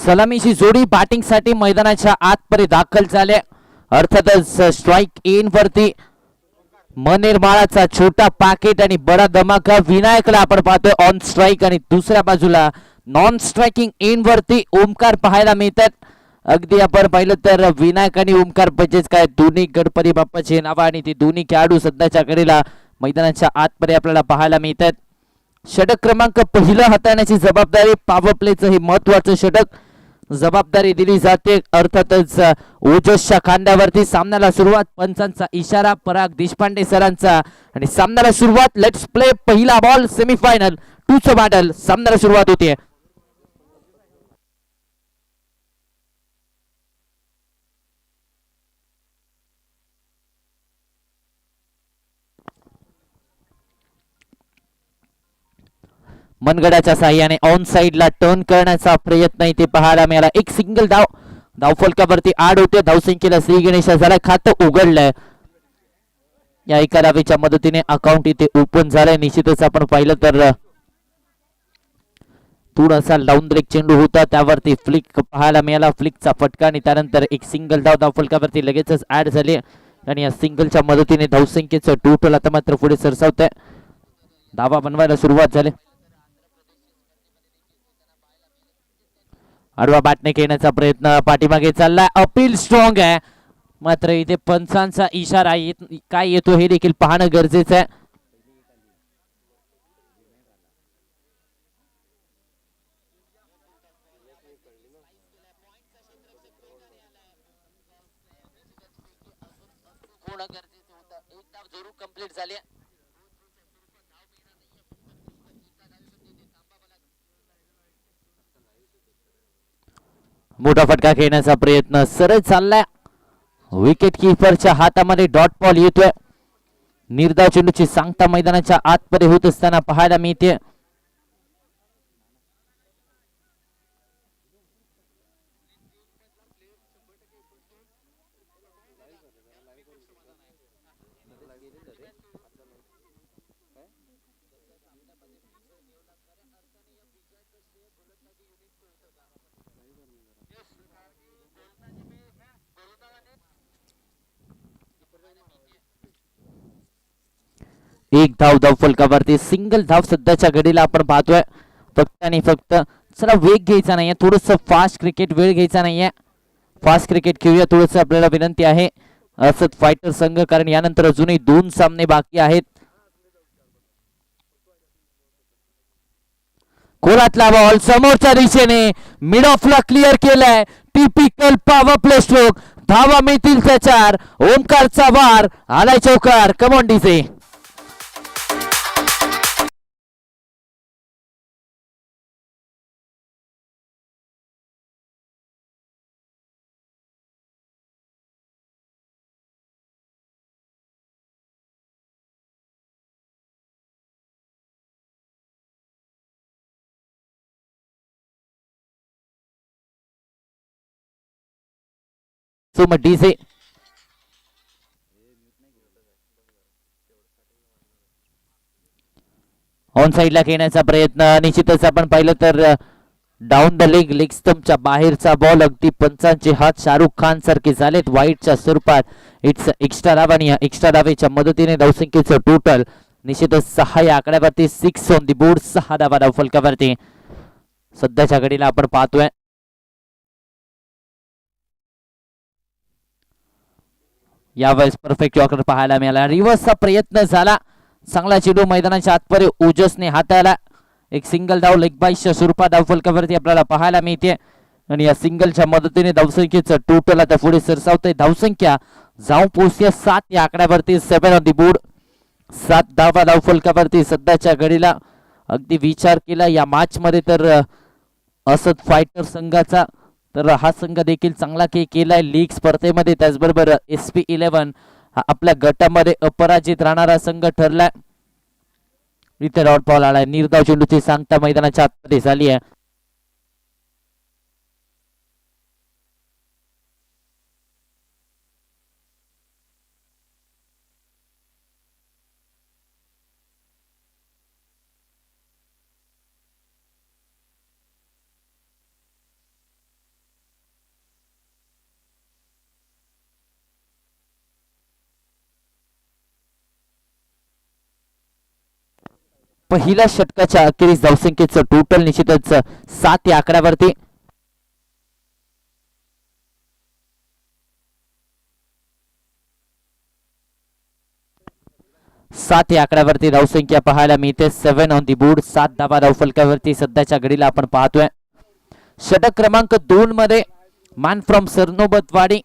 सलामीची जोडी बॅटिंग साठी मैदानाच्या आतपर्यंत दाखल झाले. अर्थातच स्ट्राइक इन वरती मनेरमाळाचा छोटा पॅकेट आणि बडा धमाका विनायकला आपण पाहतोय ऑन स्ट्राइक आणि दुसऱ्या बाजूला नॉन स्ट्राइकिंग इन वरती ओमकार पाहायला मिळतात. अगदी आपण पाहिलं तर विनायक आणि ओमकार म्हणजेच काय दोन्ही गणपती बाप्पाचे नाव आणि ते दोन्ही खेळाडू सध्याच्या घडीला मैदानाच्या आतपर्यंत आपल्याला पाहायला मिळतात. षटक क्रमांक पहिलं हाताळण्याची जबाबदारी पॉवर प्लेचं हे महत्वाचं षटक जबाबदारी दिली जाते. अर्थातच ओजसच्या खांद्यावरती सामन्याला सुरुवात. पंचांचा इशारा पराग देशपांडे सरांचा आणि सामन्याला सुरुवात. Let's play. पहिला बॉल सेमीफायनल टूचं बॅटल सामन्याला सुरुवात होते. मनगडाच्या साह्याने ऑन साइडला टर्न करण्याचा प्रयत्न इथे पाहायला मिळाला. एक सिंगल धाव धावफलकावरती आड होते. धावसंख्येला श्री गणेश झाला. खातं उघडलंय. या एका धावेच्या मदतीने अकाउंट इथे ओपन झालंय. निश्चितच आपण पाहिलं तर थोडासा डाऊन ब्रेक चेंडू होता त्यावरती फ्लिक पाहायला मिळाला. फ्लिकचा फटका आणि त्यानंतर एक सिंगल धाव धावफलकावरती लगेचच ऍड झाली आणि या सिंगलच्या मदतीने धावसंख्येचं टोटल आता मात्र पुढे सरसावत आहे. धावा बनवायला सुरुवात झाली. आडवा बॅटने खेळण्याचा प्रयत्न पाठीमागे चाललाय. अपील स्ट्रॉंग आहे मात्र इथे पंचांचा इशारा काय येतो हे देखील पाहणं गरजेचं आहे. कंप्लीट झाली. मोठा फटका खेळण्याचा प्रयत्न सरळ चाललाय. विकेट किपरच्या हातामध्ये डॉट बॉल येतोय. निर्धाव चेंडूची सांगता मैदानाच्या आतपर्यंत होत असताना पाहायला मिळते. एक धाव धावफलकावरती सिंगल धाव सध्याच्या घडीला आपण पाहतोय. फक्त आणि फक्त चला वेग घ्यायचा नाहीये. थोडस फास्ट क्रिकेट वेळ घ्यायचा नाहीये. फास्ट क्रिकेट खेळूया थोडस आपल्याला विनंती आहे. असत फायटर संघ कारण यानंतर अजूनही 2 सामने बाकी आहेत. कोरातला बॉल समोरच्या दिशेने मिड ऑफला क्लिअर केलाय. Typical power play stroke. धावा मिळतील त्या 4. ओमकारचा वार आलाय चौकार. Come on DJ. डीजे ऑन साइडला खेळण्याचा प्रयत्न. निश्चितच आपण पाहिलं तर डाऊन द लेग स्टंपच्या बाहेरचा बॉल. अगदी पंचांचे हात शाहरुख खान सारखे झालेत वाईटच्या स्वरूपात. इट्स एक्स्ट्रा धाव आणि या एक्स्ट्रा धावेच्या मदतीने धावसंख्येचं टोटल निश्चितच 6 या आकड्यावरती 6 ऑन दी बोर्ड. 6 धावा धावफलकावरती सध्याच्या घडीला आपण पाहतोय. यावेळेस परफेक्ट यॉर्कर पाहायला मिळाला. रिव्हर्सचा प्रयत्न झाला. चांगला चेंडू मैदानाच्या आतपर्यंत ओजसने हाताळला. एक सिंगल धाव लेग बाईसच्या स्वरूपात धावफलकावरती आपल्याला पाहायला मिळते आणि या सिंगलच्या मदतीने धावसंख्येचं टोटल आता पुढे सरसावतंय. धावसंख्या जाऊन पोहोचते 7 या आकड्यावरती. 7 ऑन दी बोर्ड. 7 धावा धावफलकावरती सध्याच्या घडीला. अगदी विचार केला या मॅच मध्ये तर असत फायटर संघाचा तर हा संघ देखील चांगला खेळ केलाय लीग स्पर्धेमध्ये. त्याचबरोबर SP11 हा आपल्या गटामध्ये अपराजित राहणारा संघ ठरलाय. इथे डॉट बॉल आलाय. निर्धाव चेंडूची सांगता मैदानाच्या आतमध्ये झाली आहे. पहिल्या षटकाच्या अखेरीस धावसंख्येचं टोटल निश्चितच 7 या आकड्यावरती. सात या आकड्यावरती धावसंख्या पाहायला मिळते. 7 ऑन दी बोर्ड. 7 धावा धावफलकावरती सध्याच्या घडीला आपण पाहतोय. षटक क्रमांक 2 मध्ये मॅन फ्रॉम सरनोबतवाडी,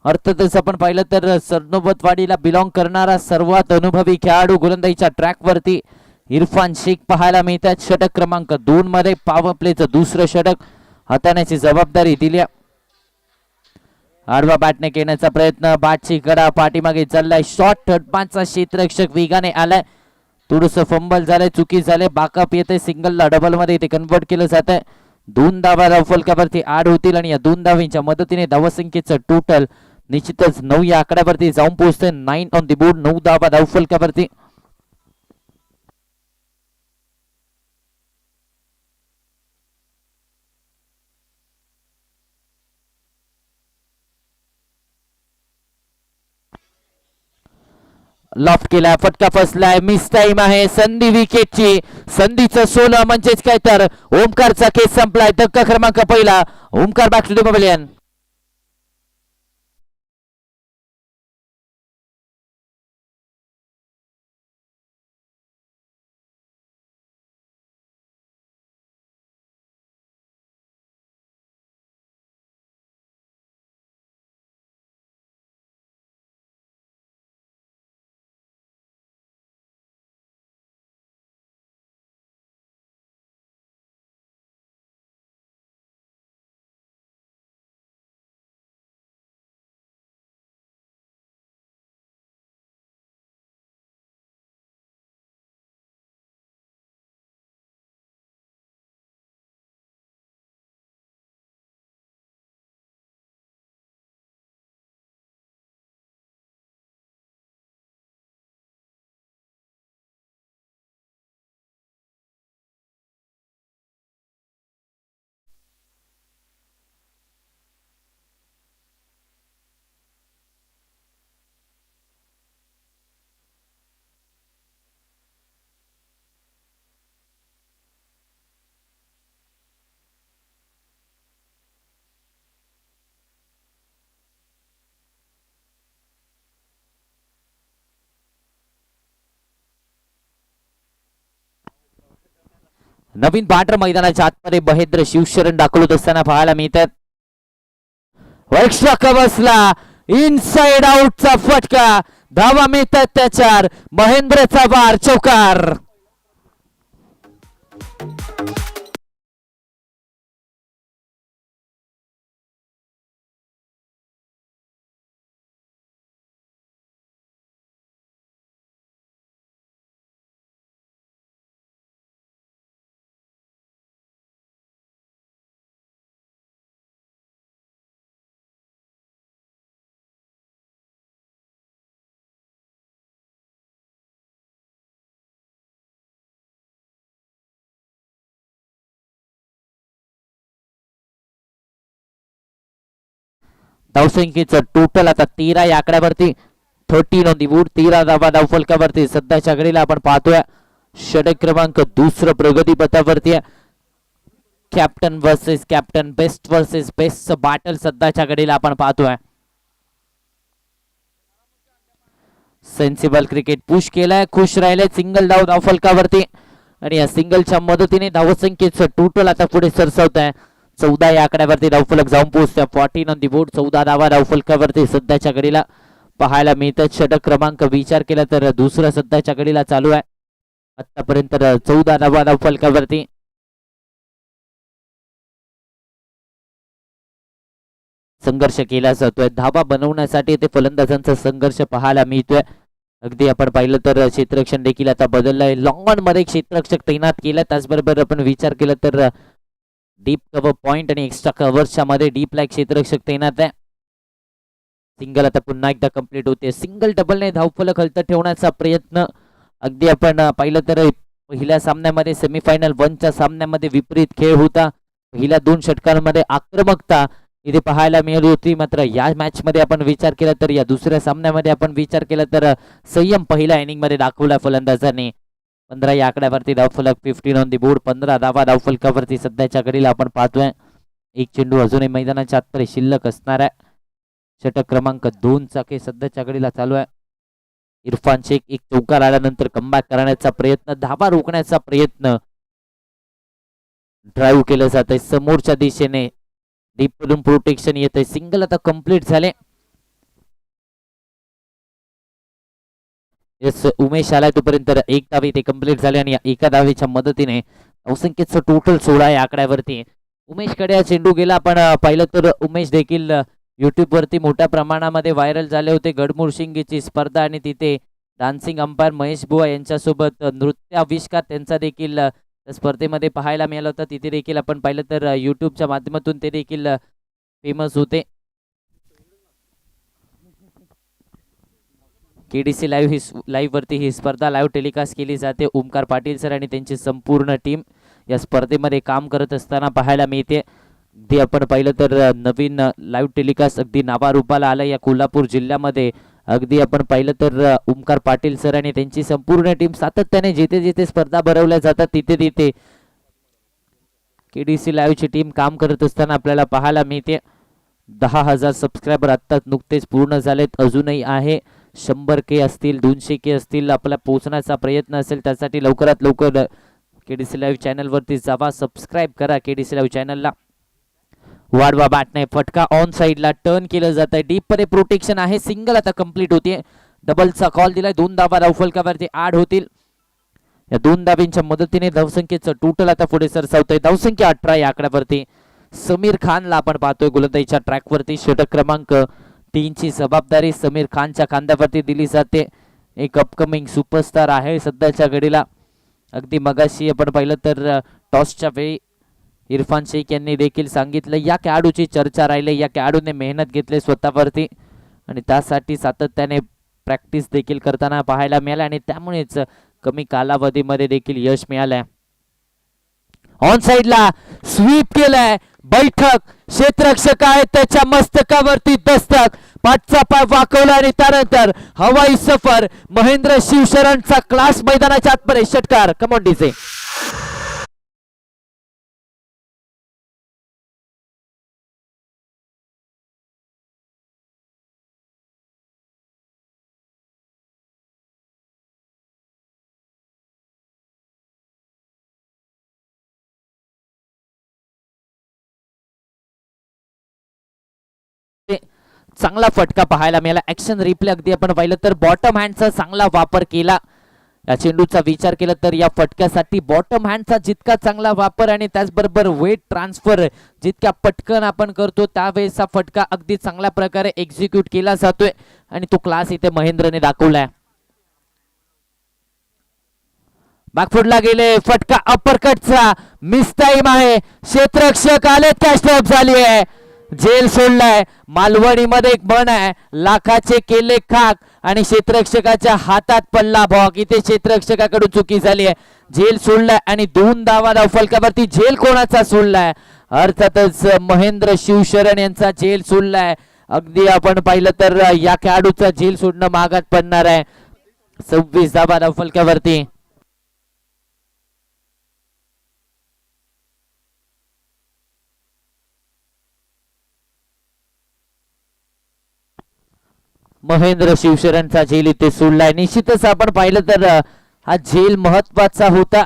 अर्थातच आपण पाहिलं तर सरनोबतवाडीला बिलॉंग करणारा सर्वात अनुभवी खेळाडू गोलंदाजीच्या ट्रॅकवरती इरफान शेख पाहायला मिळतात. षटक क्रमांक 2 मध्ये पॉवर प्लेचं दुसरं षटक हाताळण्याची जबाबदारी दिली. आडवा बॅटने घेण्याचा प्रयत्न, बॅटची कडा पाठीमागे चाललाय. शॉर्ट थर्डपानचा क्षेत्ररक्षक वेगाने आलाय. थोडंसं फंबल झालंय, चुकी झाले. बाकअप येते, सिंगलला डबल मध्ये इथे कन्वर्ट केलं जात आहे. 2 धावा धावफलकावरती ऍड होतील आणि या 2 धावींच्या मदतीने धावसंख्येचं टोटल निश्चितच 9 या आकड्यावरती जाऊन पोहोचते. 9 ऑन दी बोर्ड. 9 धावा धावफलकावरती. लॉफ्ट केला, फटका फसलाय, मिस टाइम आहे. संधी विकेटची, संधीचं 16 म्हणजेच काय तर ओमकारचा केस संपलाय. धक्का क्रमांक पहिला. Omkar back to the pavilion. नवीन बॅटर मैदानाच्या आतमध्ये महेंद्र शिवशरण दाखल होत असताना पाहायला मिळतात. एक्स्ट्रा कव्हर्सला इनसाइड आउटचा फटका, धावा मिळतात त्याच्यावर. महेंद्रचा बार चौकार. धावसंख्येचं टोटल आता 13 या आकड्यावरती. 13 ऑन दी बोर्ड. 13 धावा धावफलकावरती सध्याच्या घडीला आपण पाहतोय. षटक क्रमांक 2 प्रगती पथावरती आहे. Captain versus captain, best versus best battle सध्याच्या घडीला आपण पाहतोय. सेन्सिबल क्रिकेट पुश केलाय, खुश राहिले. सिंगल धाव धावफलकावरती आणि या सिंगलच्या मदतीने धावसंख्येचं टोटल आता पुढे सरसावत आहे. 14 या आकड्यावरती धावफलक जाऊन पोहोचत्या. 14 ऑन दी बोर्ड. 14 धावा धावफलकावरती सध्याच्या घडीला पाहायला मिळतात. षटक क्रमांक विचार केला तर दुसरा सध्याच्या घडीला चालू आहे. आतापर्यंत 14 धावा धावफलकावरती. संघर्ष केला जातोय. धावा बनवण्यासाठी ते फलंदाजांचा संघर्ष पाहायला मिळतोय. अगदी आपण पाहिलं तर क्षेत्ररक्षण देखील आता बदललंय. लॉंग ऑन मध्ये क्षेत्ररक्षक तैनात केला. त्याचबरोबर आपण विचार केला तर डीप कव्हर पॉइंट आणि एक्स्ट्रा कव्हरच्या मध्ये डीप लाईक क्षेत्ररक्षक तैनात आहे. सिंगल आता पुन्हा एकदा कंप्लीट होते. सिंगल डबलने धावफलक हलत ठेवण्याचा प्रयत्न अगदी आपण पाहिलं तर पहिल्या सामन्यामध्ये सेमीफायनल 1च्या सामन्यामध्ये विपरीत खेळ होता. पहिल्या 2 षटकांमध्ये आक्रमकता इथे पाहायला मिळाली होती. मात्र या मॅच मध्ये आपण विचार केला तर या दुसऱ्या सामन्यामध्ये आपण विचार केला तर संयम पहिल्या इनिंग मध्ये दाखवला फलंदाजांनी. 15 या आकड्यावरती धावफलक 15 ऑन दी बोर्ड. 15 धावा धावफलकावरती सध्याच्या घडीला आपण पाहतोय. एक चेंडू अजूनही मैदानाच्या आतपर्यंत शिल्लक असणार आहे. षटक क्रमांक 2 चा खेळ सध्याच्या घडीला चालू आहे. इरफान शेख एक चौकार आल्यानंतर कमबॅक करण्याचा प्रयत्न, धावा रोखण्याचा प्रयत्न, ड्राईव्ह केलं जात आहे समोरच्या दिशेने, डीपमधून प्रोटेक्शन येत आहे. सिंगल आता कंप्लीट झाले. यस, उमेश आलाय तोपर्यंत एक धावी ते कंप्लीट झाले आणि एका धावीच्या मदतीने धावसंख्येचं टोटल 16 या आकड्यावरती. उमेशकडे चेंडू गेला. आपण पाहिलं तर उमेश देखील युट्यूब वरती मोठ्या प्रमाणामध्ये व्हायरल झाले होते. गडमुळशिंगीची स्पर्धा आणि तिथे डान्सिंग अंपायर महेश बुवा यांच्यासोबत नृत्याविष्कार त्यांचा देखील स्पर्धेमध्ये पाहायला मिळालं होतं. तिथे देखील आपण पाहिलं तर युट्यूबच्या माध्यमातून ते देखील फेमस होते. केडीसी लाईव्ह वरती ही स्पर्धा लाईव्ह टेलिकास्ट केली जाते. ओमकार पाटील सर आणि त्यांची संपूर्ण टीम या स्पर्धेमध्ये काम करत असताना पाहायला मिळते. अगदी आपण पाहिलं तर नवीन लाईव्ह टेलिकास्ट अगदी नावारूपाला आलं या कोल्हापूर जिल्ह्यामध्ये. अगदी आपण पाहिलं तर ओमकार पाटील सर आणि त्यांची संपूर्ण टीम सातत्याने जिथे जिथे स्पर्धा भरवल्या जातात तिथे तिथे केडीसी लाईव्हची टीम काम करत असताना आपल्याला पाहायला मिळते. 10,000 सबस्क्रायबर आत्ताच नुकतेच पूर्ण झालेत. अजूनही आहे 100K असतील, 200K असतील. आपला पोहोचण्याचा प्रयत्न असेल त्यासाठी लवकरात लवकर केडीसी लाईव्ह चॅनलवरती जावा, सबस्क्राईब करा केडीसी लाईव्ह चॅनलला. वाढवा बॅट नाही, फटका ऑन साइडला टर्न केलं जात आहे. डीप मध्ये प्रोटेक्शन आहे. सिंगल आता कंप्लीट होते. डबलचा कॉल दिलाय. 2 धावा धावफलकावरती ऍड होतील. या 2 धावींच्या मदतीने धावसंख्येचं टोटल आता पुढे सरसावतंय. धावसंख्या 18 या आकड्यावरती. समीर खानला आपण पाहतोय गोलंदाजीच्या ट्रॅकवरती. षटक क्रमांक 3 ची जबाबदारी समीर खानच्या खांद्यावरती दिली जाते. एक अपकमिंग सुपरस्टार आहे सध्याच्या घडीला. अगदी मगाशी आपण पाहिलं तर टॉसच्या वेळी इरफान शेख यांनी देखील सांगितलं या खेळाडूची चर्चा राहिली. या खेळाडूने मेहनत घेतली स्वतःवरती आणि त्यासाठी सातत्याने प्रॅक्टिस देखील करताना पाहायला मिळालं आणि त्यामुळेच कमी कालावधीमध्ये देखील यश मिळालंय. ऑन साइडला स्वीप केलाय. बैठक क्षेत्ररक्षक आहे त्याच्या मस्तकावरती दस्तक. पाठचा पाय वाकवला आणि त्यानंतर हवाई सफर. महेंद्र शिवशरणचा क्लास मैदानाच्या आतमध्ये. षटकार. Come on DJ. चांगला फटका पाहायला मिळाला. ऍक्शन रिप्ले अगदी आपण पाहिलं तर बॉटम हँडचा चांगला वापर केला. या चेंडूचा विचार केला तर या फटक्यासाठी बॉटम हँडचा जितका चांगला वापर आणि त्याचबरोबर वेट ट्रान्सफर जितक्या पटकन आपण करतो त्यावेळेचा फटका अगदी चांगल्या प्रकारे एक्झिक्यूट केला जातोय आणि तो क्लास इथे महेंद्रने दाखवलाय. बॅकफुटला गेले. फटका अपरकटचा मिस टाइम आहे. क्षेत्ररक्षक आले. कॅस्टअप झाली आहे. जेल सोडलाय. मालवणी मध्ये एक म्हण आहे, लाखाचे केले खाक आणि क्षेत्ररक्षकाच्या हातात पडला बॉक. इथे क्षेत्ररक्षकाकडून चुकी झाली आहे. जेल सोडलाय आणि 2 धावा धावफलकावरती. जेल कोणाचा सोडलाय? अर्थातच महेंद्र शिवशरण यांचा जेल सोडलाय. अगदी आपण पाहिलं तर या खेळाडूचा जेल सोडणं महागात पडणार आहे. 26 धावा धावफलकावरती. महेंद्र शिवशरणचा झेल इथे सोडलाय. निश्चितच आपण पाहिलं तर हा झेल महत्वाचा होता.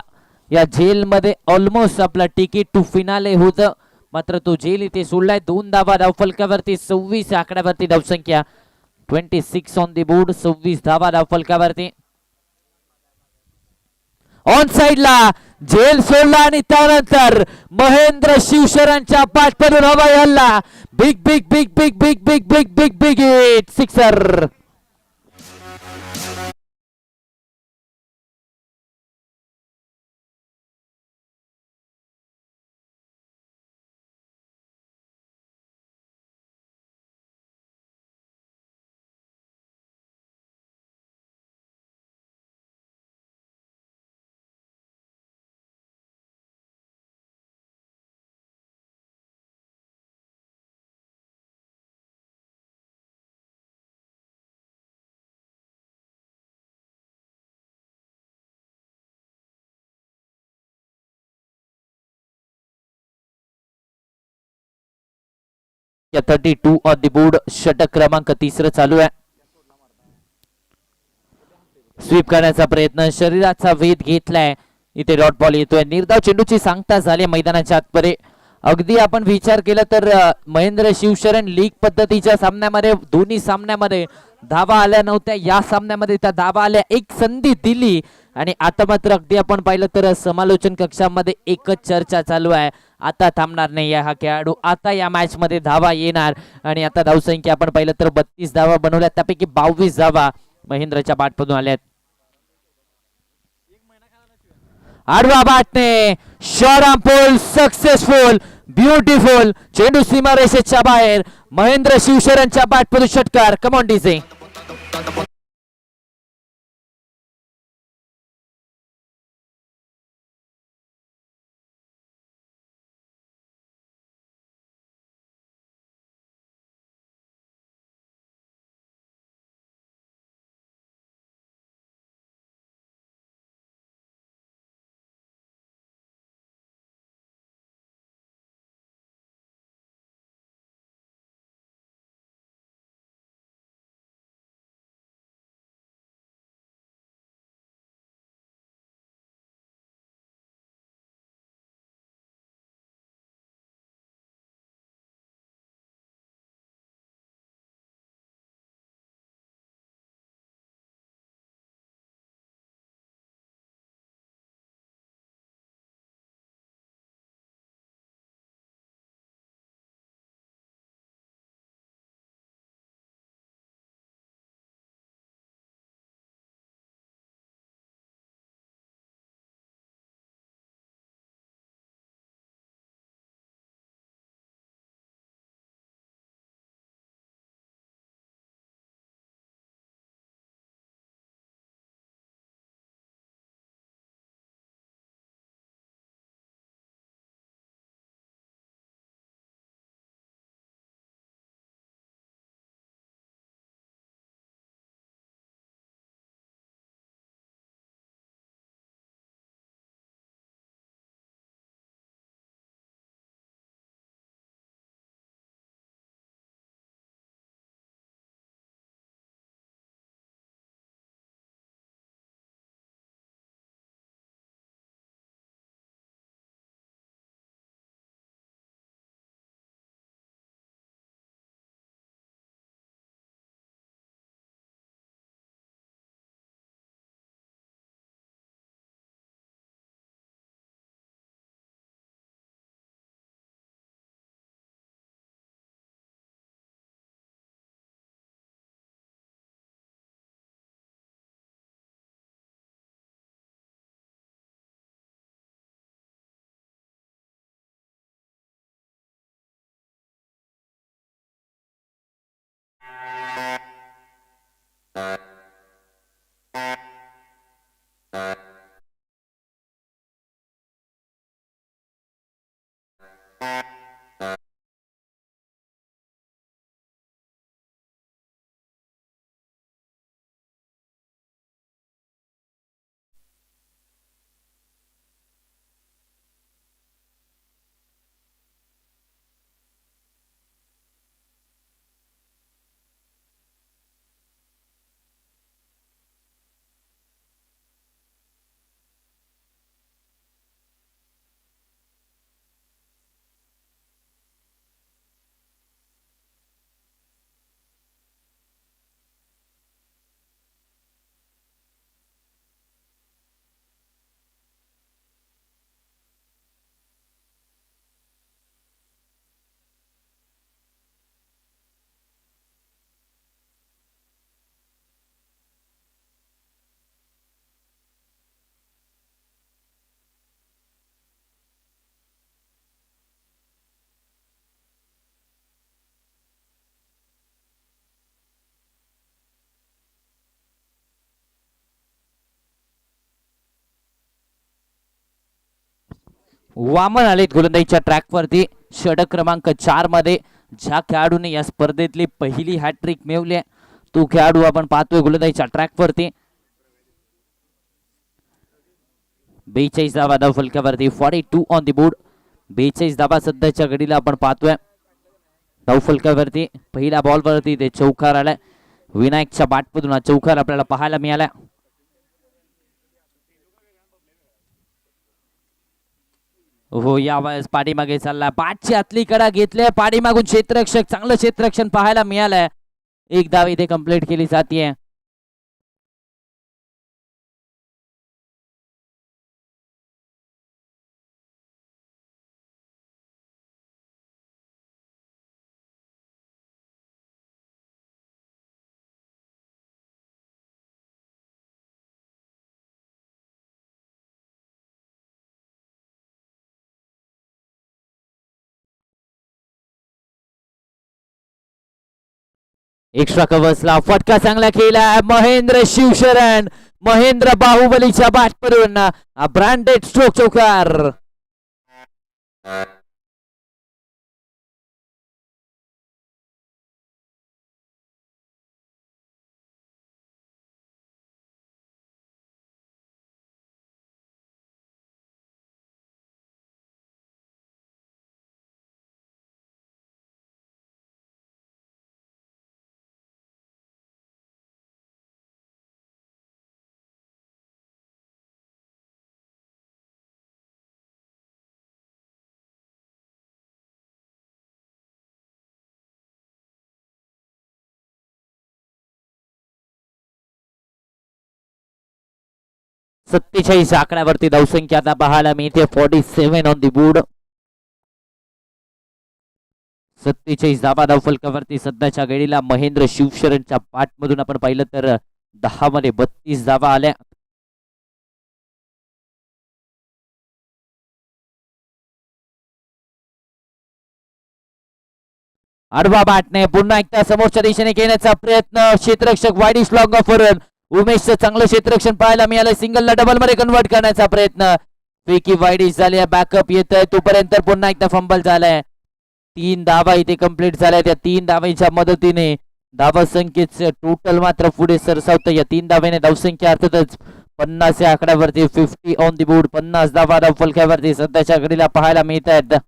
या झेल मध्ये ऑलमोस्ट आपला तिकीट टू फिनाले होतं, मात्र तो झेल इथे सोडलाय. 2 धावा धावफलकावरती. 26 आकड्यावरती धावसंख्या. 26 ऑन दी बोर्ड. 26 धावा धावफलकावरती. ऑन साइडला झेल सोडला आणि त्यानंतर महेंद्र शिवशरणच्या पाठपडून हवाई हल्ला. Big big big big big big big big big hit. Sixer. 32 on the board. षटक क्रमांक 3 चालू आहे. स्वीप करण्याचा प्रयत्न, शरीराचा वेध घेतलाय. इथे डॉट बॉल येतोय. निर्धाव चेंडूची सांगता झाली मैदानाच्या आतपरे. अगदी आपण विचार केला तर महेंद्र शिवशरण लीग पद्धतीच्या सामन्यामध्ये दोन्ही सामन्यामध्ये धावा आल्या नव्हत्या. या सामन्यामध्ये त्या धावा आल्या, एक संधी दिली. आणि आता मात्र अगदी आपण पाहिलं तर समालोचन कक्षामध्ये एकच चर्चा चालू आहे, आता थांबणार नाही हा खेळाडू, आता या मॅच मध्ये धावा येणार. आणि आता धावसंख्या आपण पाहिलं तर 32 धावा बनवल्या, त्यापैकी 22 धावा महेंद्रच्या बॅटमधून आल्यात. आडवा बॅटने शॉर्ट पोल सक्सेसफुल, ब्युटिफुल. चेंडू सीमारेषेच्या बाहेर. महेंद्र शिवशरणच्या बॅटमधून षटकार. Come on DJ. वामन आलेत गोलंदाजीच्या ट्रॅकवरती. षटक क्रमांक 4 मध्ये ज्या खेळाडूने या स्पर्धेतली पहिली हॅट्रिक मिळवली तो खेळाडू आपण पाहतोय गोलंदाजीच्या ट्रॅकवरती. 42 धावा धाव फलकावरती. 42 ऑन द बोर्ड. 42 धावा सध्याच्या घडीला आपण पाहतोय. धावफलकावरती पहिल्या बॉल वरती ते चौकार आलाय. विनायकच्या बॅटमधून हा चौकार आपल्याला पाहायला मिळाला. हो यावेळेस पाठीमागे चालला, बॅटची आतली कडा घेतल्या, पाठीमागून क्षेत्ररक्षक, चांगलं क्षेत्ररक्षण पाहायला मिळालंय. एक धाव इथे कंप्लीट केली जाते. एक्स्ट्रा कव्हर्सला फटका चांगला केला महेंद्र शिवशरण, महेंद्र बाहुबलीच्या बॅटवरून ब्रँडेड स्ट्रोक चौकार. सत्तेचाळीस आकड्यावरती धावसंख्या आता पाहायला मिळते. 47 ऑन दी बोर्ड. 47 धावा धावफलकावरती सध्याच्या घडीला महेंद्र शिवशरणच्या बॅटमधून आपण पाहिलं तर 10 मध्ये 32 धावा आल्या. आडवा बॅटने पुन्हा एकदा समोरच्या दिशेने घेण्याचा प्रयत्न. क्षेत्ररक्षक वाईड स्लॉग ऑफरून उमेशचं चांगलं क्षेत्ररक्षण पाहायला मिळालं. सिंगलला डबल मध्ये कन्वर्ट करण्याचा प्रयत्न. फेकी वाईडिश झाली, बॅकअप येत आहे तोपर्यंत पुन्हा एकदा फंबल झालाय. 3 धावा इथे कंप्लीट झाल्या. त्या 3 धावांच्या मदतीने धावा संख्येचं टोटल मात्र पुढे सरसावतं. या 3 धाव्याने धावसंख्या अर्थातच 50 या आकड्यावरती 50 ऑन दी बोर्ड. 50 धावा धावफलकावरती सध्याच्या घडीला पाहायला मिळत आहेत.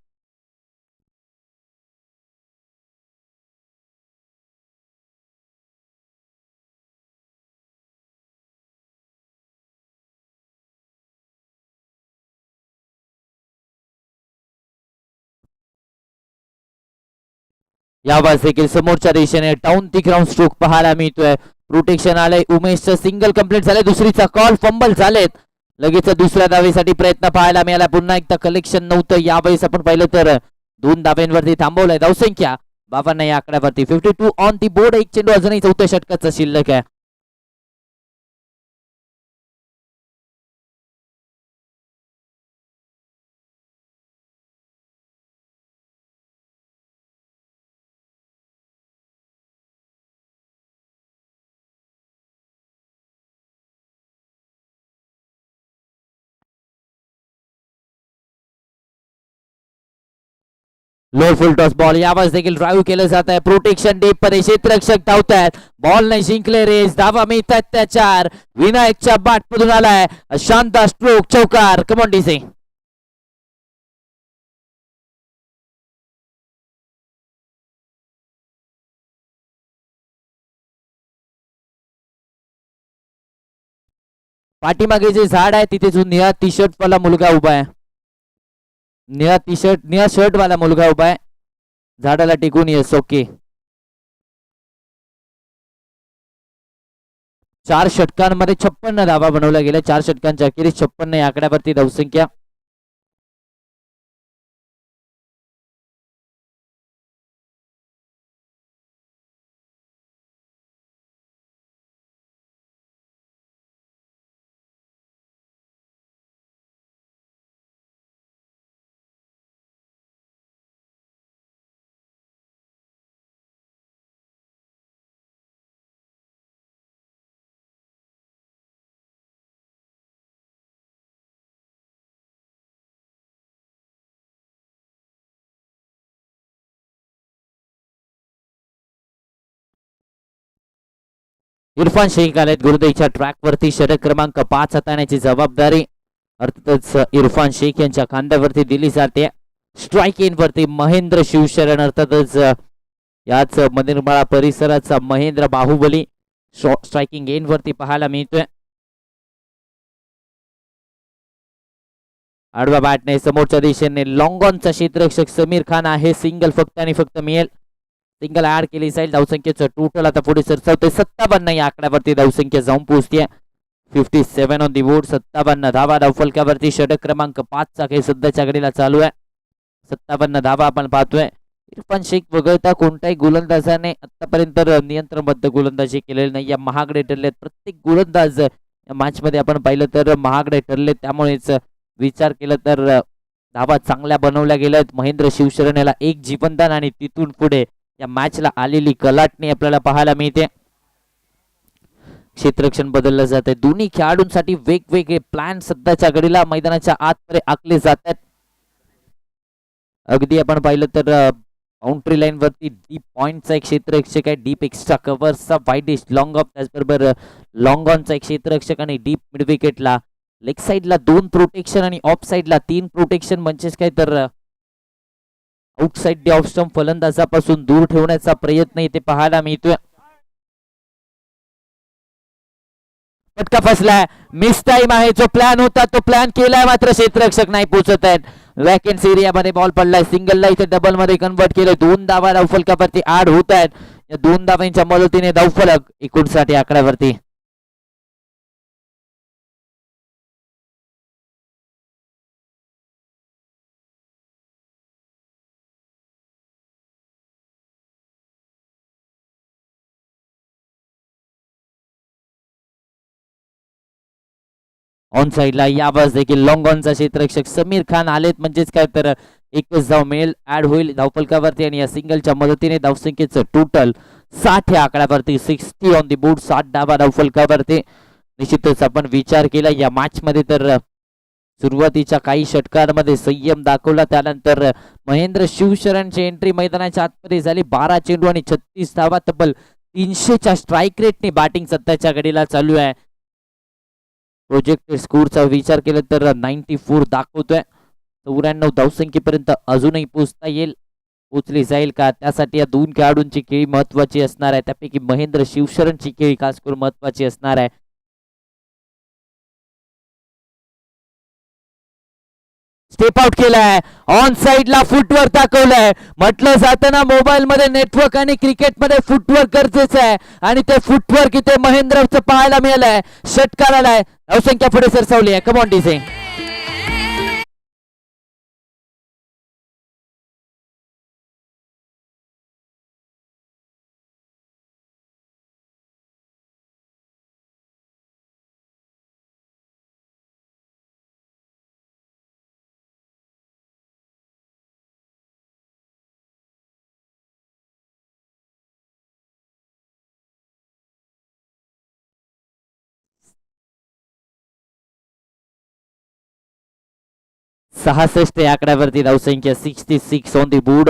यावेळेस देखील समोरच्या दिशेने डाऊन ती ग्राउंड स्ट्रोक पाहायला मिळतोय. प्रोटेक्शन आलंय. उमेशचं सिंगल कंप्लीट झालंय. दुसरीचा कॉल फंबल झालेत. लगेच दुसऱ्या धावेसाठी प्रयत्न पाहायला मिळाला. पुन्हा एकदा कलेक्शन नव्हतं. यावेळेस आपण पाहिलं तर 2 धाव्यांवरती थांबवलंय. धावसंख्या 52 या आकड्यावरती 52 ऑन दी बोर्ड. एक चेंडू अजूनही चौथ्या षटकाचा शिल्लक आहे. लो फुल टॉस बॉल. यावेळेस देखील ड्राईव्ह केलं जात आहे. प्रोटेक्शन डीप मध्ये क्षेत्ररक्षक धावतायत. बॉल नाही जिंकले रेस. धावा मिळतात त्या 4. विनायकच्या बॅटमधून आलाय शानदार स्ट्रोक चौकार. Come on DC. पाठीमागे जे झाड आहे तिथे जो निळा टी शर्ट वाला मुलगा उभा आहे. निळा शर्ट वाला मुलगा उभा आहे. झाडाला टिकून येस. ओके. 4 षटकांमध्ये 56 धावा बनवल्या गेल्या. 4 षटकांच्या अखेरीस 56 या आकड्यावरती धावसंख्या. इरफान शेख आलेत गुरुदेवच्या ट्रॅकवरती. षटक क्रमांक 5 हाताळण्याची जबाबदारी अर्थातच इरफान शेख यांच्या खांद्यावरती दिली जाते. स्ट्राईक इन वरती महेंद्र शिवशरण अर्थातच याच मनोरमाळा परिसराचा महेंद्र बाहुबली स्ट्रायकिंग एंड वरती पाहायला मिळतोय. आडवा बॅटने समोरच्या दिशेने लॉंग ऑनचा क्षेत्ररक्षक समीर खान आहे. सिंगल फक्त आणि फक्त मिळेल. सिंगल ऍड केली जाईल. धावसंख्येचं टोटल आता पुढे सरसावते 57 या आकड्यावरती धावसंख्या जाऊन पोहोचते. 57 ऑन दी बोर्ड. 57 धावा धावफलकावरती. षटक क्रमांक 5 चा खेळ सध्याच्या घडीला चालू आहे. 57 धावा आपण पाहतोय. इरफान शेख वगळता कोणत्याही गोलंदाजाने आतापर्यंत नियंत्रणबद्ध गोलंदाजी केलेली नाही. या महागडे ठरले. प्रत्येक गोलंदाज या मॅच मध्ये आपण पाहिलं तर महागडे ठरले. त्यामुळेच विचार केला तर धावा चांगल्या बनवल्या गेल्यात. महेंद्र शिवशरण याला एक जीवनदान आणि तिथून पुढे या मॅचला आलेली कलाटणी आपल्याला पाहायला मिळते. क्षेत्ररक्षण बदललं जात आहे. दोन्ही खेळाडूंसाठी वेगवेगळे प्लॅन सध्याच्या घडीला मैदानाच्या आतमध्ये आखले जातात. अगदी आपण पाहिलं तर बाउंड्री लाईन वरती डीप पॉइंटचा एक क्षेत्ररक्षक आहे. डीप एक्स्ट्रा कव्हरचा वाईडिश लॉंग ऑफ. त्याचबरोबर लॉंग ऑनचा एक क्षेत्ररक्षक आणि डीप मिड विकेटला लेग साईडला 2 प्रोटेक्शन आणि ऑफ साईडला 3 प्रोटेक्शन. म्हणजेच काय तर आउटसाइड ऑफ स्टंप फलंदाजापासून दूर ठेवण्याचा प्रयत्न इथे पाहायला मिळतोय. फटका फसलाय. मिस टाइम आहे. जो प्लॅन होता तो प्लॅन केलाय मात्र क्षेत्ररक्षक नाही पोहोचत आहेत. वॅकन्सी एरियामध्ये बॉल पडलाय. सिंगलला इथे डबल मध्ये कन्वर्ट केलं. 2 धावा धावफलकावरती ऍड होत आहेत. या 2 धावांच्या मदतीने धावफलक 59 आकड्यावरती. ऑन साइडला यावंच देखील लॉंग ऑनचा क्षेत्ररक्षक समीर खान आलेत. म्हणजेच काय तर एकच धाव मिळेल. ऍड होईल धावफलकावरती आणि या सिंगलच्या मदतीने धावसंख्येचं टोटल 60 या आकड्यावरती. 60 ऑन दी बोर्ड. 60 धावा धावफलकावरती. निश्चितच आपण विचार केला या मॅच मध्ये तर सुरुवातीच्या काही षटकांमध्ये संयम दाखवला. त्यानंतर महेंद्र शिवशरणची एंट्री मैदानाच्या आतमध्ये झाली. 12 चेंडू आणि 36 धावा. तब्बल 300च्या स्ट्राईक रेटने बॅटिंग सध्याच्या घडीला चालू आहे. प्रोजेक्टेड स्कोरचा विचार केला तर 94 दाखवतोय. 94 धावसंख्येपर्यंत अजूनही पोहोचता येईल. पोहोचली जाईल का त्यासाठी या 2 खेळाडूंची खेळी महत्वाची असणार आहे. त्यापैकी महेंद्र शिवशरणची खेळी खास करून महत्वाची असणार आहे. स्टेप आउट केलाय. ऑन साइडला फुटवर्क दाखवलंय. म्हटलं जातं ना मोबाईल मध्ये नेटवर्क आणि क्रिकेट मध्ये फुटवर्क गरजेचं आहे आणि ते फुटवर्क इथे महेंद्रचं पाहायला मिळालंय. षटकार आलाय. धावसंख्या पुढे सरसावली आहे. Come on DJ. सहासष्ट या आकड्यावरती धावसंख्या. 66 on the board.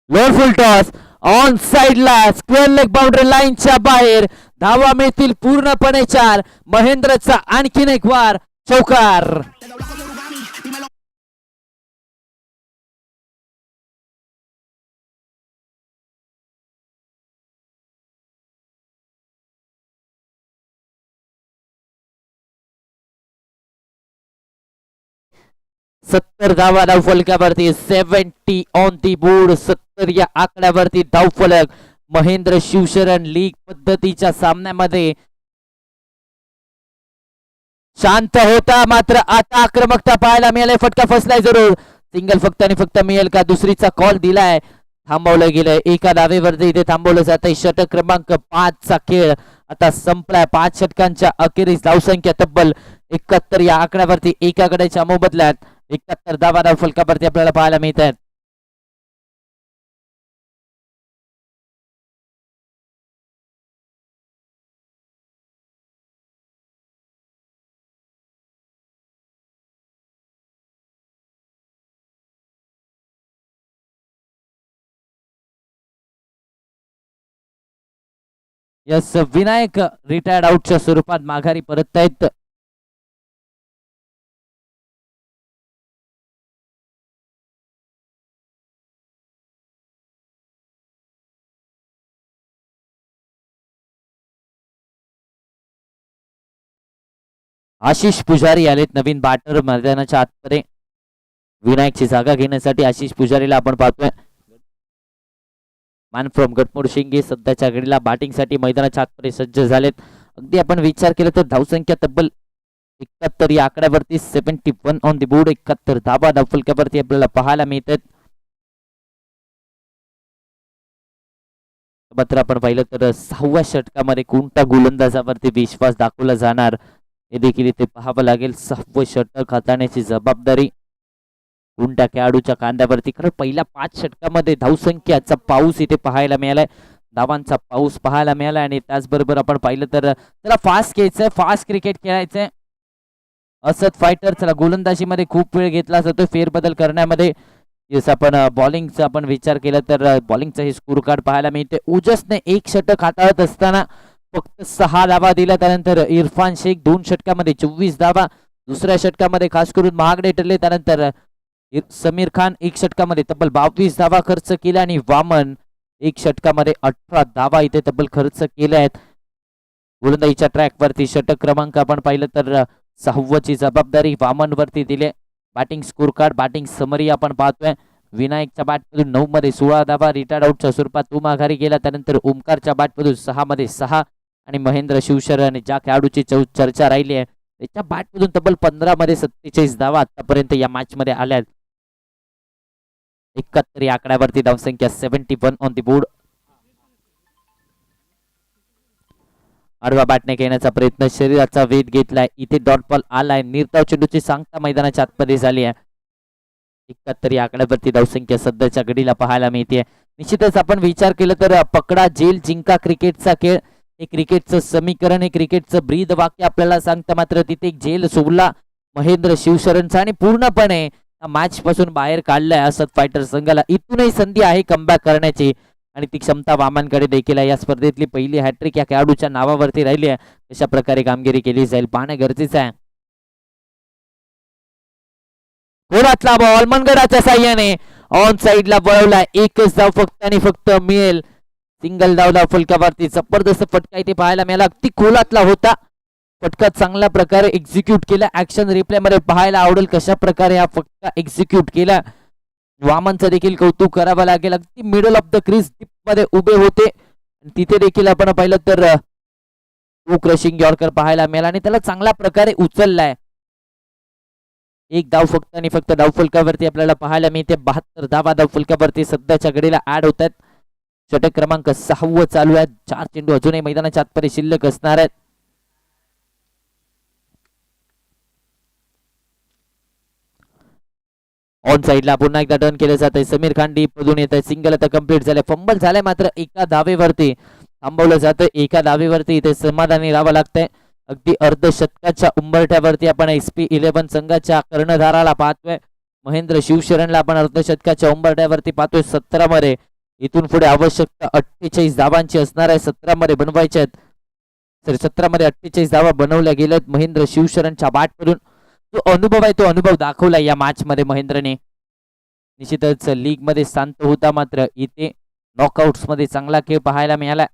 Lower full toss on साइडला स्क्वेअर लेग बाउंड्री लाईनच्या बाहेर. धावा मिळतील पूर्णपणे 4. महेंद्रचा आणखीन एक वार. चौकार. सत्तर धावा धावफलकावरती. 70 ऑन दी बोर्ड. 70 या आकड्यावरती धावफलक. महेंद्र शिवशरण लीग पद्धतीच्या सामन्यामध्ये शांत होता मात्र आता आक्रमकता पाहायला मिळाली. फटका फसलाय जरूर. सिंगल फक्त आणि फक्त मिळेल का. दुसरीचा कॉल दिलाय. थांबवलं गेलंय. एका धावेवरती इथे थांबवलं जात आहे. षटक क्रमांक 5 चा खेळ आता संपलाय. 5 षटकांच्या अखेरीस धावसंख्या तब्बल 71 या आकड्यावरती. एका गड्याच्या मोबदल्यात 71 धावा धावफलकावरती आपल्याला पाहायला मिळत आहेत. यस विनायक रिटायर्ड आउटच्या स्वरूपात माघारी परत आहेत. आशिष पुजारी आलेत नवीन बॅटर मैदानाच्या आतमध्ये विनायकची जागा घेण्यासाठी. आशिष पुजारीला आपण पाहतोय. मॅन फ्रॉम गटमोड शिंगे सध्याच्या घडीला बॅटिंगसाठी मैदानाच्या आतमध्ये सज्ज झालेत. अगदी आपण विचार केला तर धावसंख्या तब्बल 71 या आकड्यावरती 71 ऑन द बोर्ड. 71 धाबा धावफलकावरती आपल्याला पाहायला मिळतात. मात्र आपण पाहिलं तर 6व्या षटकामध्ये कोणत्या गोलंदाजावरती विश्वास दाखवला जाणार हे देखील इथे पाहावं लागेल. 6वं षटक हाताळण्याची जबाबदारी कोणत्या खेळाडूच्या कांद्यावरती. कारण पहिल्या 5 षटकामध्ये धावसंख्याचा पाऊस इथे पाहायला मिळालाय. धावांचा पाऊस पाहायला मिळाला आणि त्याचबरोबर आपण पाहिलं तर त्याला फास्ट खेळायचंय, फास्ट क्रिकेट खेळायचंय. असद फायटर चला गोलंदाजीमध्ये खूप वेळ घेतला जातो फेरबदल करण्यामध्ये. जसं आपण बॉलिंगचा आपण विचार केला तर बॉलिंगचा हे स्कोर कार्ड पाहायला मिळते. ओजसने 1 षटक हाताळत असताना फक्त 6 धावा दिल्या. त्यानंतर इरफान शेख 2 षटकामध्ये 24 धावा. दुसऱ्या षटकामध्ये खास करून महागडे ठरले. त्यानंतर समीर खान 1 षटकामध्ये तब्बल 22 धावा खर्च केला आणि वामन 1 षटकामध्ये 18 धावा इथे तब्बल खर्च केल्या आहेत. गोलंदाजीच्या ट्रॅकवरती षटक क्रमांक आपण पाहिलं तर 6वीची जबाबदारी वामन वरती दिले. Batting score card batting summary आपण पाहतोय. विनायकच्या बॅटमधून 9 मध्ये 16 धावा रिटायर्ड आउटच्या स्वरूपात तो माघारी गेला. त्यानंतर ओमकारच्या बॅटमधून 6 मध्ये 6 आणि महेंद्र शिवशरण ज्या खेळाडूची चर्चा राहिली आहे त्याच्या बॅटमधून तब्बल 15 मध्ये 47 धावा आतापर्यंत या मॅच मध्ये आल्या. 71 या आकड्यावरती धावसंख्या 71 ऑन द बोर्ड. आडवा बॅटने घेण्याचा प्रयत्न शरीराचा वेध घेतलाय. इथे डॉट बॉल आलाय. निर्धाव चेंडूची सांगता मैदानाच्या आतमध्ये झाली आहे. 71 या आकड्यावरती धावसंख्या सध्याच्या घडीला पाहायला मिळते. निश्चितच आपण विचार केला तर पकडा जेल जिंका क्रिकेटचा खेळ हे क्रिकेटचं समीकरण हे क्रिकेटचं ब्रीद वाक्य आपल्याला सांगतं. मात्र तिथे एक जेल सोडला महेंद्र शिवशरणचा आणि पूर्णपणे मॅच पासून बाहेर काढलाय असद फायटर संघाला. इथूनही संधी आहे कमबॅक करण्याची आणि ती क्षमता वामनकडे देखील आहे. या स्पर्धेतली पहिली हॅट्रिक या खेळाडूच्या नावावरती राहिली आहे. अशा प्रकारे कामगिरी केली जाईल पाहणे गरजेचं आहे. गोलातला बॉल मनगडाच्या साह्याने ऑन साइडला वळवला. एकच धाव फक्त आणि फक्त मिळेल. सिंगल धाव फलकावरती जबरदस्त फटका इथे पाहायला मिळाला. अगदी गोलातला होता फटका. चांगल्या प्रकारे एक्झिक्यूट केला. ऍक्शन रिप्ले मध्ये पाहायला आवडेल कशा प्रकारे हा फटका एक्झिक्यूट केला. वामनचं देखील कौतुक करावं लागेल. अगदी मिडल ऑफ द क्रीज मध्ये उभे होते. तिथे देखील आपण पाहिलं तर क्रशिंग यॉर्कर पाहायला मिळाला आणि त्याला चांगल्या प्रकारे उचललाय. 1 धाव फक्त आणि फक्त धावफलकावरती आपल्याला पाहायला मिळते. 72 धावा धावफलकावरती सध्याच्या घडीला ऍड होत आहेत. षटक क्रमांक 6 चालू आहे. 4 चेंडू अजूनही मैदानाच्या आतमध्ये शिल्लक असणार आहेत. ऑन साइडला पुन्हा एकदा टर्न केलं जात आहे. समीर खान डीप मधून येत आहे. सिंगल आता कंप्लीट झालंय. फंबल झालंय मात्र एका धावेवरती थांबवलं जातं. एका धावेवरती इथे समाधानी राहावं लागतंय. अगदी अर्धशतकाच्या उंबरठ्यावरती आपण SP11 संघाच्या कर्णधाराला पाहतोय. महेंद्र शिवशरणला आपण अर्धशतकाच्या उंबरठ्यावरती पाहतोय. 17 मध्ये इथून पुढे आवश्यकता 48 धावांची असणार आहे. 17 मध्ये बनवायच्या आहेत. तर 17 मध्ये 48 धावा बनवल्या गेल्यात. महेंद्र शिवशरणच्या बॅटमधून जो अनुभव आहे तो अनुभव दाखवला या मॅच मध्ये महेंद्रने. निश्चितच लीग मध्ये शांत होता मात्र इथे नॉकआउट्स मध्ये चांगला खेळ पाहायला मिळाला.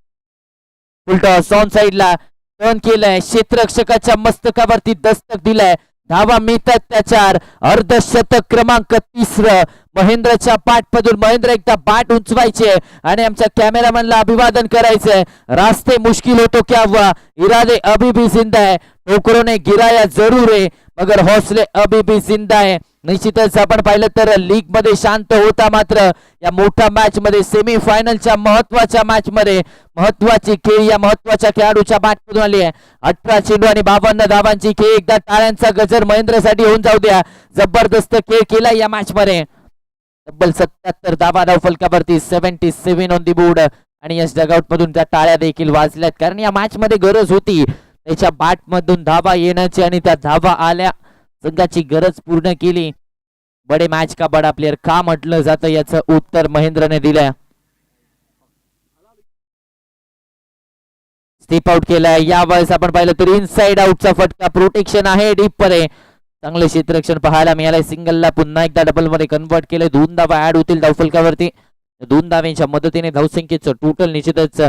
उलट ऑन साइडला टर्न केलाय. क्षेत्ररक्षकाच्या मस्तकावरती दस्तक दिलाय. धावा मिळतात त्याच्यावर. अर्धशतक क्रमांक 3 महेंद्रच्या पाठमधून. महेंद्र एकदा बॅट उंचवायचे आणि आमच्या कॅमेरामॅनला अभिवादन करायचंय. रास्ते मुश्किल होतो क्या हुआ, इरादे अभी भी जिंदा है, ठोकरों ने गिराया जरूर है मगर हौसले अभी भी जिंदा है. निश्चितच आपण पाहिलं तर लीग मध्ये शांत होता मात्र या मोठ्या मॅच मध्ये सेमीफायनलच्या महत्वाच्या मॅच मध्ये महत्वाची खेळ या महत्वाच्या खेळाडूच्या बॅटमधून आली आहे. 18 चेंडू आणि 52 धावांची खेळ. एकदा टाळ्यांचा गजर महेंद्रसाठी होऊन जाऊ द्या. जबरदस्त खेळ केला या मॅच मध्ये. तब्बल 77 धावा धाव फलकावरती 77 ऑन दी बोर्ड आणि यश डगआउट मधून त्या टाळ्या देखील वाजल्यात कारण या मॅच मध्ये गरज होती त्याच्या बॅट मधून धावा येण्याची आणि त्या धावा आल्या. संघाची गरज पूर्ण केली. बडे मॅच का बडा प्लेयर का म्हटलं जातं याचं उत्तर महेंद्रने दिलंय. स्टेप आउट केलाय. यावेळेस आपण पाहिलं तर इनसाइड आउटचा फटका. प्रोटेक्शन आहे डीप मध्ये. चांगले क्षेत्ररक्षण पाहायला मिळालंय. सिंगलला पुन्हा एकदा डबल मध्ये कन्वर्ट केलंय. 2 धावा ऍड होतील धावफलकावरती. 2 धाव्यांच्या मदतीने धावसंख्येचं टोटल निश्चितच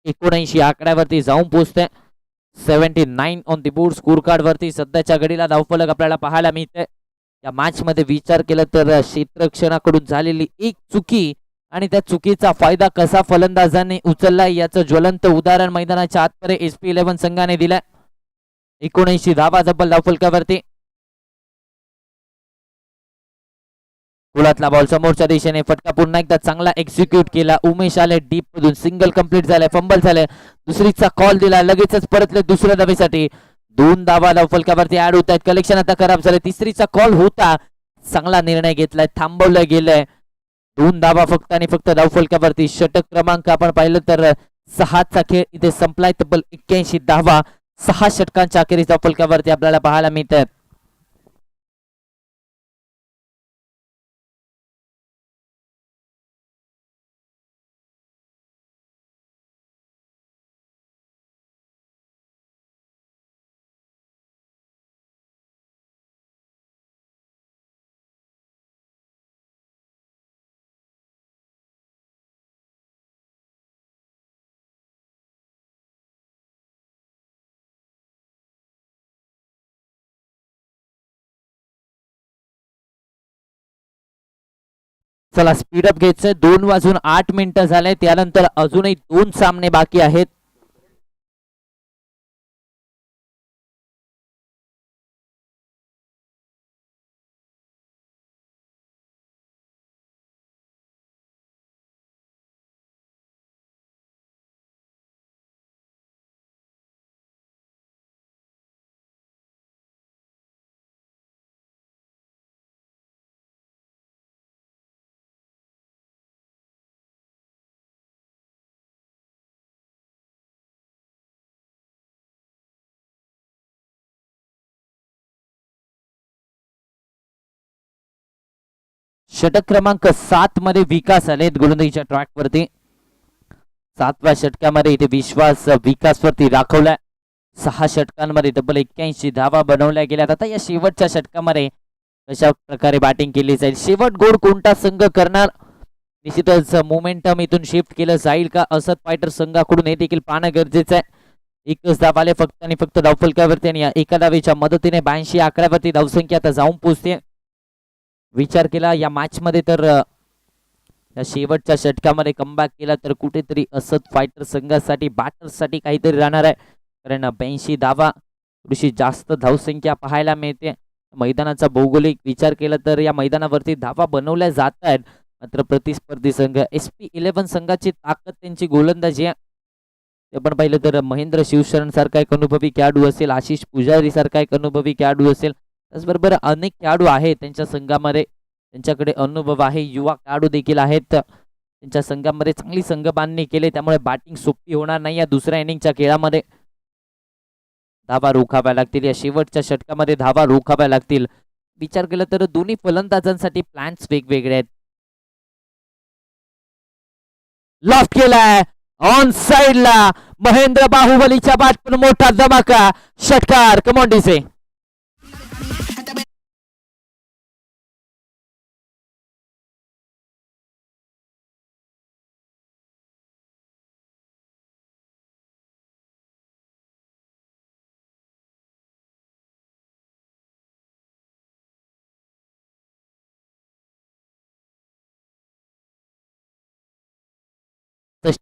79 आकड्यावरती जाऊन पोहोचतंय. 79 on the board score card वरती सध्याच्या घडीला धावफलक आपल्याला पाहायला मिळते. या मॅच मध्ये विचार केला तर क्षेत्ररक्षणाकडून झालेली एक चुकी आणि त्या चुकीचा फायदा कसा फलंदाजांनी उचलला याचं ज्वलंत उदाहरण मैदानाच्या आतमध्ये SP11 संघाने दिलाय. 79 धावा जब्बल धावफलकावरती. गुलातला बॉल समोरच्या दिशेने फटका पुन्हा एकदा चांगला एक्झिक्यूट केला. उमेश आले डीप मधून सिंगल कंप्लीट झालाय. फंबल झालंय. दुसरीचा कॉल दिला. लगेचच परतले दुसऱ्या धावेसाठी. 2 धावा धावफलकावरती ऍड होत आहेत. कलेक्शन आता खराब झालंय. तिसरीचा कॉल होता. चांगला निर्णय घेतलाय. थांबवलं गेलंय. 2 धावा फक्त आणि फक्त धावफलकावरती. षटक क्रमांक आपण पाहिलं तर 6चा खेळ इथे संपलाय. तब्बल 81 धावा 6 षटकांच्या अखेरीस धावफलकावरती आपल्याला पाहायला मिळतात. चला स्पीडअप घ्यायचंय. 2:08 झाले. त्यानंतर अजूनही 2 सामने बाकी आहेत. षटक क्रमांक 7 मध्ये विकास आलेत गोलंदाजीच्या ट्रॅक वरती. 7व्या षटकामध्ये इथे विश्वास विकास वरती राखवलाय. 6 षटकांमध्ये तब्बल 81 धावा बनवल्या गेल्यात. आता या शेवटच्या षटकामध्ये कशा प्रकारे बॅटिंग केली जाईल, शेवट गोड कोणता संघ करणार, निश्चितच मोमेंटम इथून शिफ्ट केलं जाईल का असत फायटर संघाकडून हे देखील पाहणं गरजेचं आहे. एकच धाव आले फक्त आणि फक्त धावफलकावरती आणि एका धावेच्या मदतीने 82 आकड्यावरती धावसंख्या आता जाऊन पोहोचते. विचार केला या मॅच मध्ये तर या शेवटच्या षटकामध्ये कमबॅक केला तर कुठेतरी असत फायटर संघासाठी बॅटर्ससाठी काहीतरी राहणार आहे. कारण 82 धावा थोडीशी जास्त धावसंख्या पाहायला मिळते. मैदानाचा भौगोलिक विचार केला तर या मैदानावरती धावा बनवल्या जात आहेत. मात्र प्रतिस्पर्धी संघ SP11 संघाची ताकद त्यांची गोलंदाजी आहे. ते पण पाहिलं तर महेंद्र शिवशरण सारखा एक अनुभवी खेळाडू असेल, आशिष पुजारी सारखा एक अनुभवी खेळाडू असेल, त्याचबरोबर अनेक खेळाडू आहेत त्यांच्या संघामध्ये, त्यांच्याकडे अनुभव आहे, युवा खेळाडू देखील आहेत त्यांच्या संघामध्ये. चांगली संघ बांधणी केली त्यामुळे बॅटिंग सोपी होणार नाही या दुसऱ्या इनिंगच्या खेळामध्ये. धावा रोखाव्या लागतील या शेवटच्या षटकामध्ये, धावा रोखाव्या लागतील. विचार केला तर दोन्ही फलंदाजांसाठी प्लॅन्स वेगवेगळे आहेत. लॉफ्ट केलाय ऑन साइडला महेंद्र बाहुबलीच्या बॅट पण मोठा धमाका षटकार. कमॉन डीसे.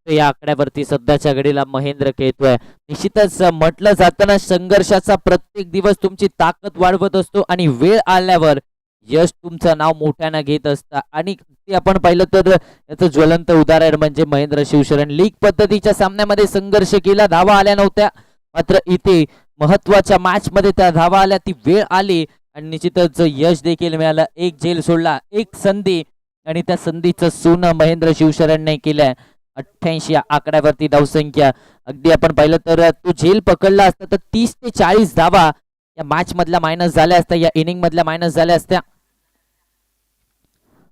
या आकड्यावरती सध्याच्या घडीला महेंद्र खेळतोय. निश्चितच म्हटलं जाताना संघर्षाचा प्रत्येक दिवस तुमची ताकद वाढवत असतो आणि वेळ आल्यावर यश तुमचं नाव मोठ्यानं घेत असतं. आणि ते आपण पाहिलं तर याचं ज्वलंत उदाहरण म्हणजे महेंद्र शिवशरण. लीग पद्धतीच्या सामन्यामध्ये संघर्ष केला, धावा आल्या नव्हत्या, मात्र इथे महत्वाच्या मॅच मध्ये त्या धावा आल्या, ती वेळ आली आणि निश्चितच यश देखील मिळालं. एक झेल सोडला, एक संधी आणि त्या संधीचं सोनं महेंद्र शिवशरणने केलंय. 88 आकड्यावरती धावसंख्या. अगदी आपण पाहिलं तर तो झेल पकडला असता तर 30 ते 40 धावा या मॅच मधल्या मायनस झाल्या असत्या, या इनिंग मधल्या मायनस झाल्या असत्या.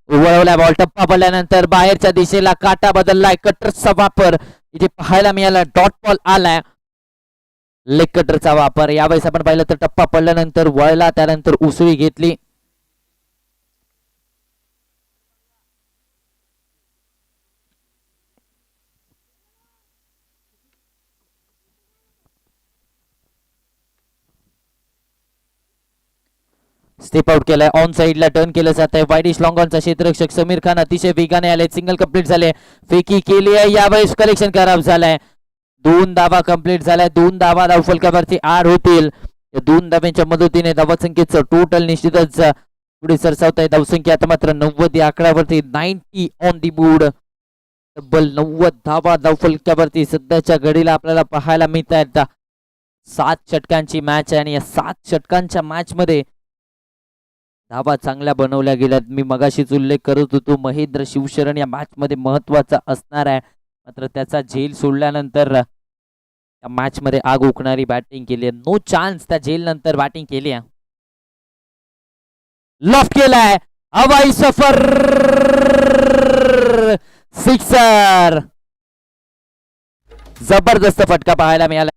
वळवला बॉल, टप्पा पडल्यानंतर बाहेरच्या दिशेला काटा बदललाय. कटरचा वापर इथे पाहायला मिळाला. डॉट बॉल आलाय. लेग कटरचा वापर यावेळेस आपण पाहिलं तर टप्पा पडल्यानंतर वळला, त्यानंतर उसळी घेतली. स्टेप आउट केलाय, ऑन साइडला टर्न केलं जात आहे. वाईडिश लॉंग ऑनचा क्षेत्ररक्षक समीर खान अतिशय वेगाने आले, सिंगल कंप्लीट झाले, फेकी केली आहे, यावेळेस कलेक्शन खराब झालाय. 2 धावा कंप्लीट झालाय, 2 धावा धावफलकावरती आड होतील. 2 धाव्यांच्या मदतीने धावसंख्येचं टोटल निश्चितच पुढे सरसावत आहे. धावसंख्या आता मात्र 90 या आकड्यावरती, 90 ऑन दी बोर्ड. तब्बल 90 धावा धावफलकावरती सध्याच्या घडीला आपल्याला पाहायला मिळत आहेत. 7 षटकांची मॅच आहे आणि या 7 षटकांच्या मॅच मध्ये धावा चांगल्या बनवल्या गेल्यात. मी मगाशीच उल्लेख करत होतो, महेंद्र शिवशरण या मॅच मध्ये महत्वाचा असणार आहे, मात्र त्याचा झेल सोडल्यानंतर या मॅच मध्ये आग उकणारी बॅटिंग केली आहे. नो चान्स, त्या झेल नंतर बॅटिंग केली आहे. लॉफ्ट केलाय, हवाई सफर, सिक्सर. जबरदस्त फटका पाहायला मिळाला.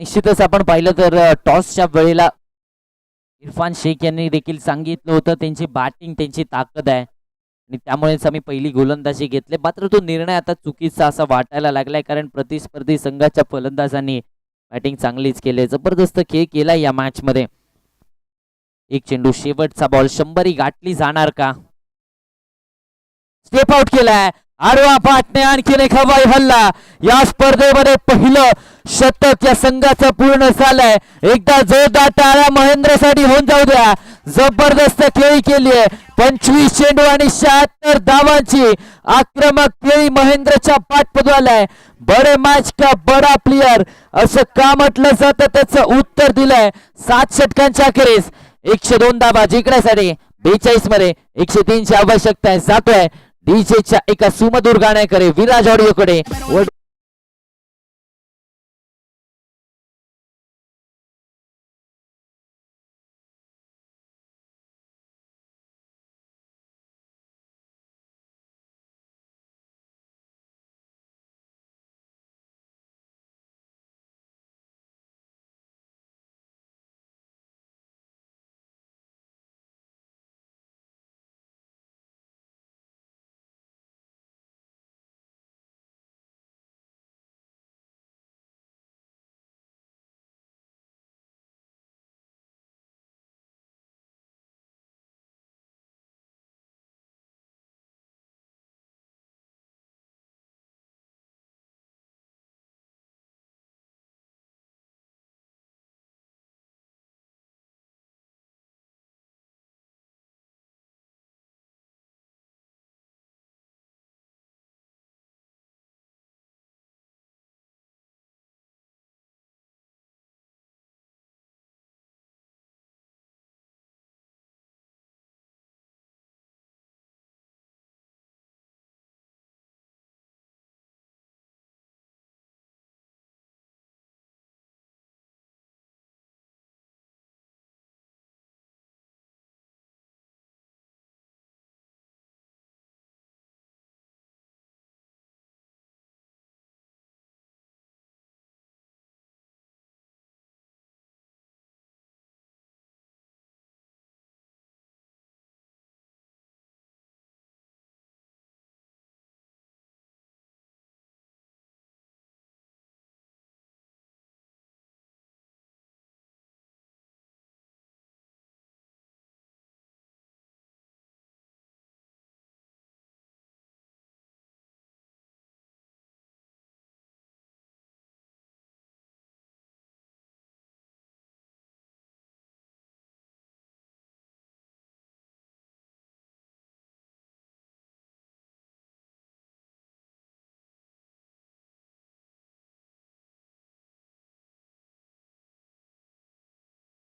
निश्चितच आपण पाहिलं तर टॉसच्या वेळेला इरफान शेख यांनी देखील सांगितलं होतं त्यांची बॅटिंग त्यांची ताकद आहे आणि त्यामुळेच आम्ही पहिली गोलंदाजी घेतली. मात्र तो निर्णय आता चुकीचा असा वाटायला लागलाय, कारण प्रतिस्पर्धी संघाच्या फलंदाजांनी बॅटिंग चांगलीच केली. जबरदस्त खेळ केला या मॅच मध्ये. एक चेंडू, शेवटचा बॉल, 100 गाठली जाणार का? स्टेप आउट केलाय, आडवा पाटने आणखीन एक हवाई हल्ला. या स्पर्धेमध्ये पहिलं शतक या संघाचं पूर्ण झालंय. एकदा जोरदार टाळ्या महेंद्रसाठी होऊन जाऊ द्या. जबरदस्त खेळी केली आहे. 25 चेंडू आणि 76 धावांची आक्रमक खेळी महेंद्रच्या पाठपद्वालाय. बडे मॅच का बडा प्लेयर असं का म्हटलं जातं, त्याचं उत्तर दिलंय. 7 षटकांच्या अखेरीस 102 धावा जिंकण्यासाठी 42 मध्ये 103 ची आवश्यकता आहे. जातोय डीजेच्या एका सुमधुर गाण्याकडे, विराज ऑडिओकडे.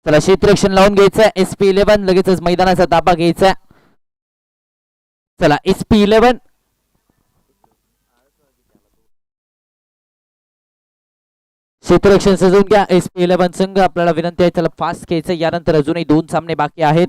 चला क्षेत्ररक्षण लावून घ्यायचं, SP11 लगेचच मैदानाचा ताबा घ्यायचा. चला SP11 क्षेत्ररक्षण सजवून घ्या. SP11 संघ आपल्याला विनंती आहे त्याला फास्ट घ्यायचं. यानंतर अजूनही 2 सामने बाकी आहेत.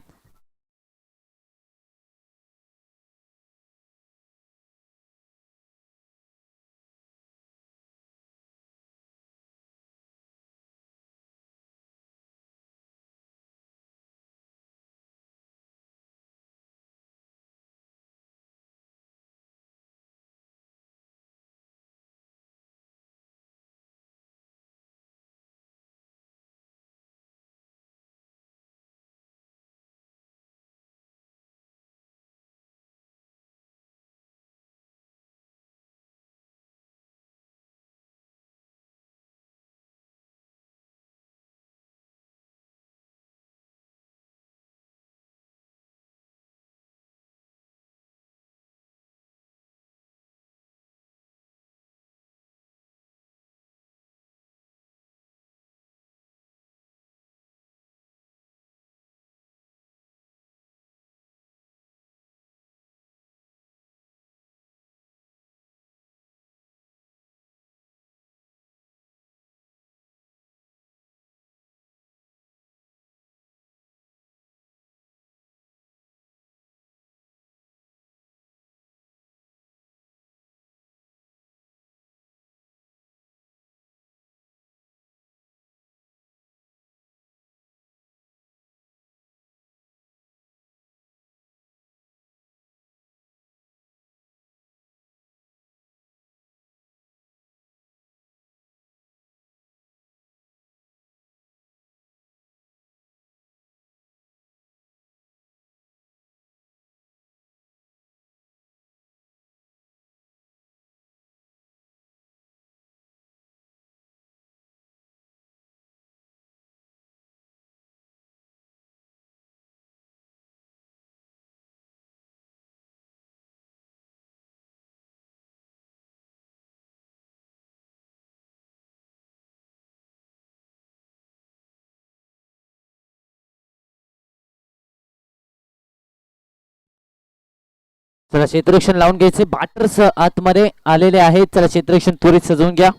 चला क्षेत्ररक्षण लावून घ्यायचे. बॅटर्स आतमध्ये आलेले आहेत. चला क्षेत्ररक्षण त्वरित सजवून घ्या.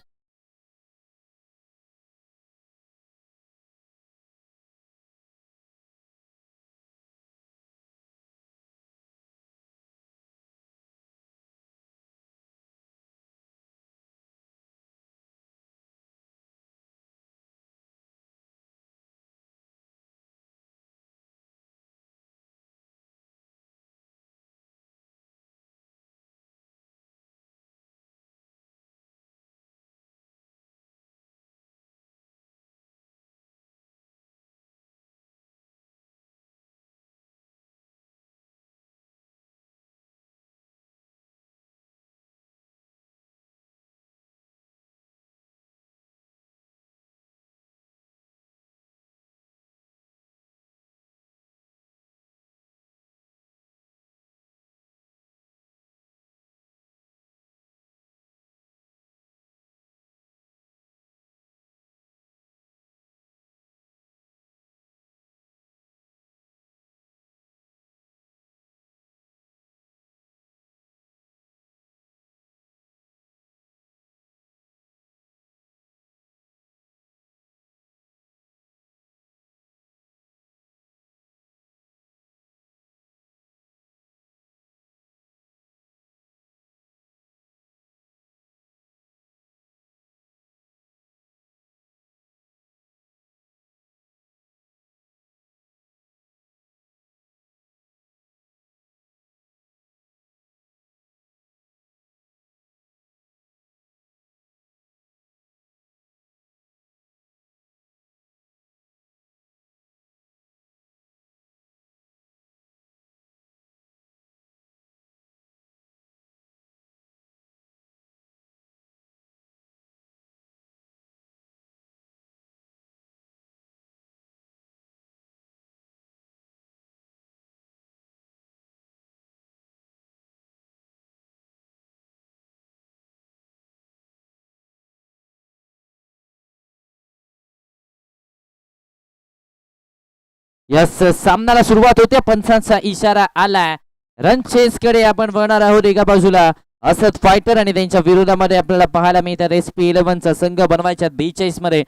यस सामन्याला सुरुवात होते. पंचांचा इशारा आलाय. रन चेस कडे आपण बघणार आहोत. एका बाजूला असद फायटर आणि त्यांच्या विरोधामध्ये आपल्याला पाहायला मिळतात SP11 चा संघ बनवायच्या 42 मध्ये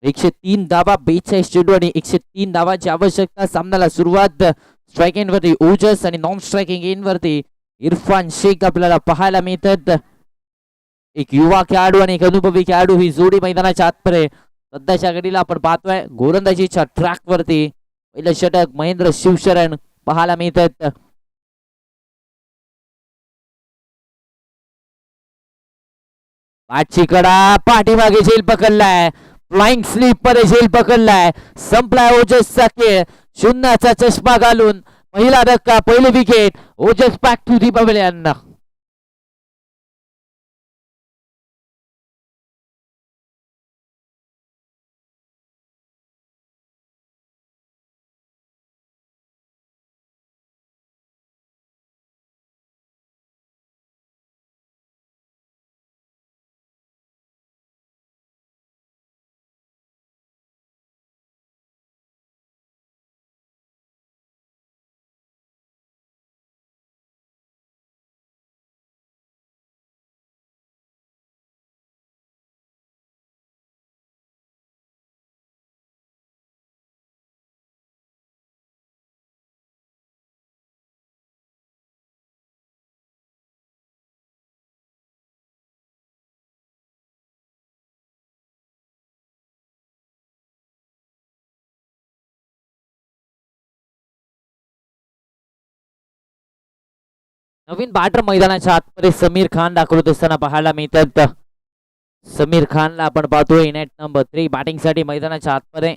103 धावा 42 चेंडू आणि 103 धावाची आवश्यकता. सामन्याला सुरुवात स्ट्रायकिंग वरती ओजस आणि नॉन स्ट्रायकिंग इन वरती इरफान शेख आपल्याला पाहायला मिळतात. एक युवा खेळाडू आणि एक अनुभवी खेळाडू ही जोडी मैदानाच्या आतमध्ये सध्याच्या घडीला आपण पाहतोय. गोलंदाजीच्या ट्रॅक वरती पहिलं षटक महेंद्र शिवशरण पाहायला मिळतात. पाठची कडा पाठीमागे झेल पकडलाय. फ्लाइंग स्लीप मध्ये झेल पकडलाय. संपलाय ओजसचा खेळ. शून्याचा चष्मा घालून पहिला धक्का पहिली wicket. Ojas back to the pavilion. नवीन बॅटर मैदानाच्या आतमध्ये समीर खान दाखवत असताना पाहायला मिळतात. समीर खानला आपण पाहतोय नेट नंबर 3 बॅटिंग साठी मैदानाच्या आतमध्ये.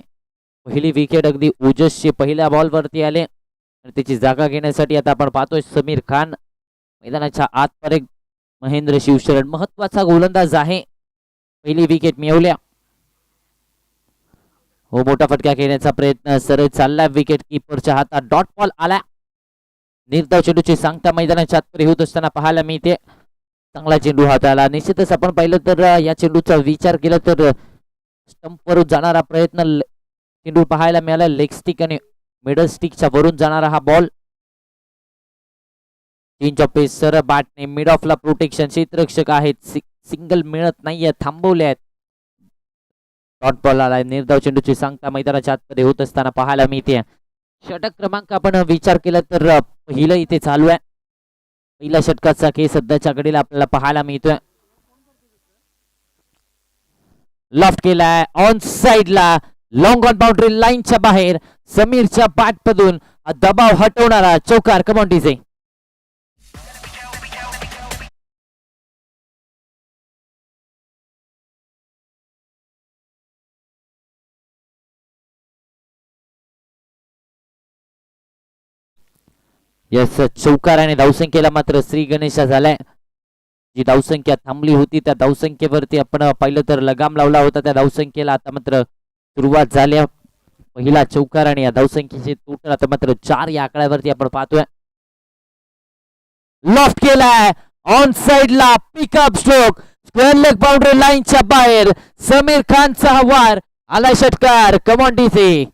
पहिली विकेट अगदी ओजसची पहिल्या बॉल वरती आले आणि त्याची जागा घेण्यासाठी आता आपण पाहतोय समीर खान मैदानाच्या आतमध्ये. महेंद्र शिवशरण महत्वाचा गोलंदाज आहे. पहिली विकेट मिळवल्या. हो मोठा फटका घेण्याचा प्रयत्न सरळ चालला. विकेट किपरच्या हातात डॉट बॉल आला. निर्धाव चेंडूची सांगता मैदानाच्या आतमध्ये होत असताना पाहायला मिळते. चांगला चेंडू हाताला. निश्चितच आपण पाहिलं तर या चेंडूचा विचार केला तर स्टंपवरून जाणारा प्रयत्न चेंडू पाहायला मिळाला. लेग स्टिक आणि मिडल स्टिकच्या वरून जाणारा हा ball. Change of pace sir बॅटने मिड ऑफला प्रोटेक्शन क्षेत्ररक्षक आहेत. सिंगल मिळत नाहीये थांबवले आहेत. डॉट बॉल आलाय. निर्धाव चेंडूची सांगता मैदानाच्या आतमध्ये होत असताना पाहायला मिळते. षटक क्रमांक आपण विचार केला तर पहिलं इथे चालू आहे. पहिल्या षटकाचा खेळ सध्याच्या घडीला आपल्याला पाहायला मिळतोय. लॉफ्ट केलाय ऑन साइडला. लॉंग ऑन बाउंड्री लाईनच्या बाहेर समीरच्या बॅट मधून दबाव हटवणारा चौकार. Come on DJ. यस चौकाराने धावसंख्येला मात्र श्री गणेशा झालाय. जी धावसंख्या थांबली होती त्या धावसंख्येवरती आपण पाहिलं तर लगाम लावला होता त्या धावसंख्येला. आता मात्र सुरुवात झाली. पहिला चौकार आणि या धावसंख्येचे टोटल आता मात्र 4 या आकड्यावरती आपण पाहतोय. लॉफ्ट केलाय ऑन साइडला. Pickup stroke square leg boundary लाईनच्या बाहेर. समीर खानचा हा वार आलाय षटकार. Come on DC.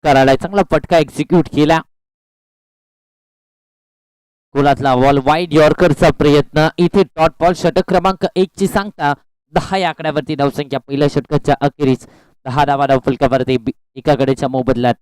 करायला चांगला फटका एक्झिक्यूट केला. गोलातला बॉल वाईड यॉर्करचा प्रयत्न. इथे डॉट बॉल. षटक क्रमांक 1 ची सांगता 10 या आकड्यावरती धावसंख्या पहिल्या षटकाच्या अखेरीस 10 धावा धावफलकावरती एकाकडेच्या मोबदल्यात.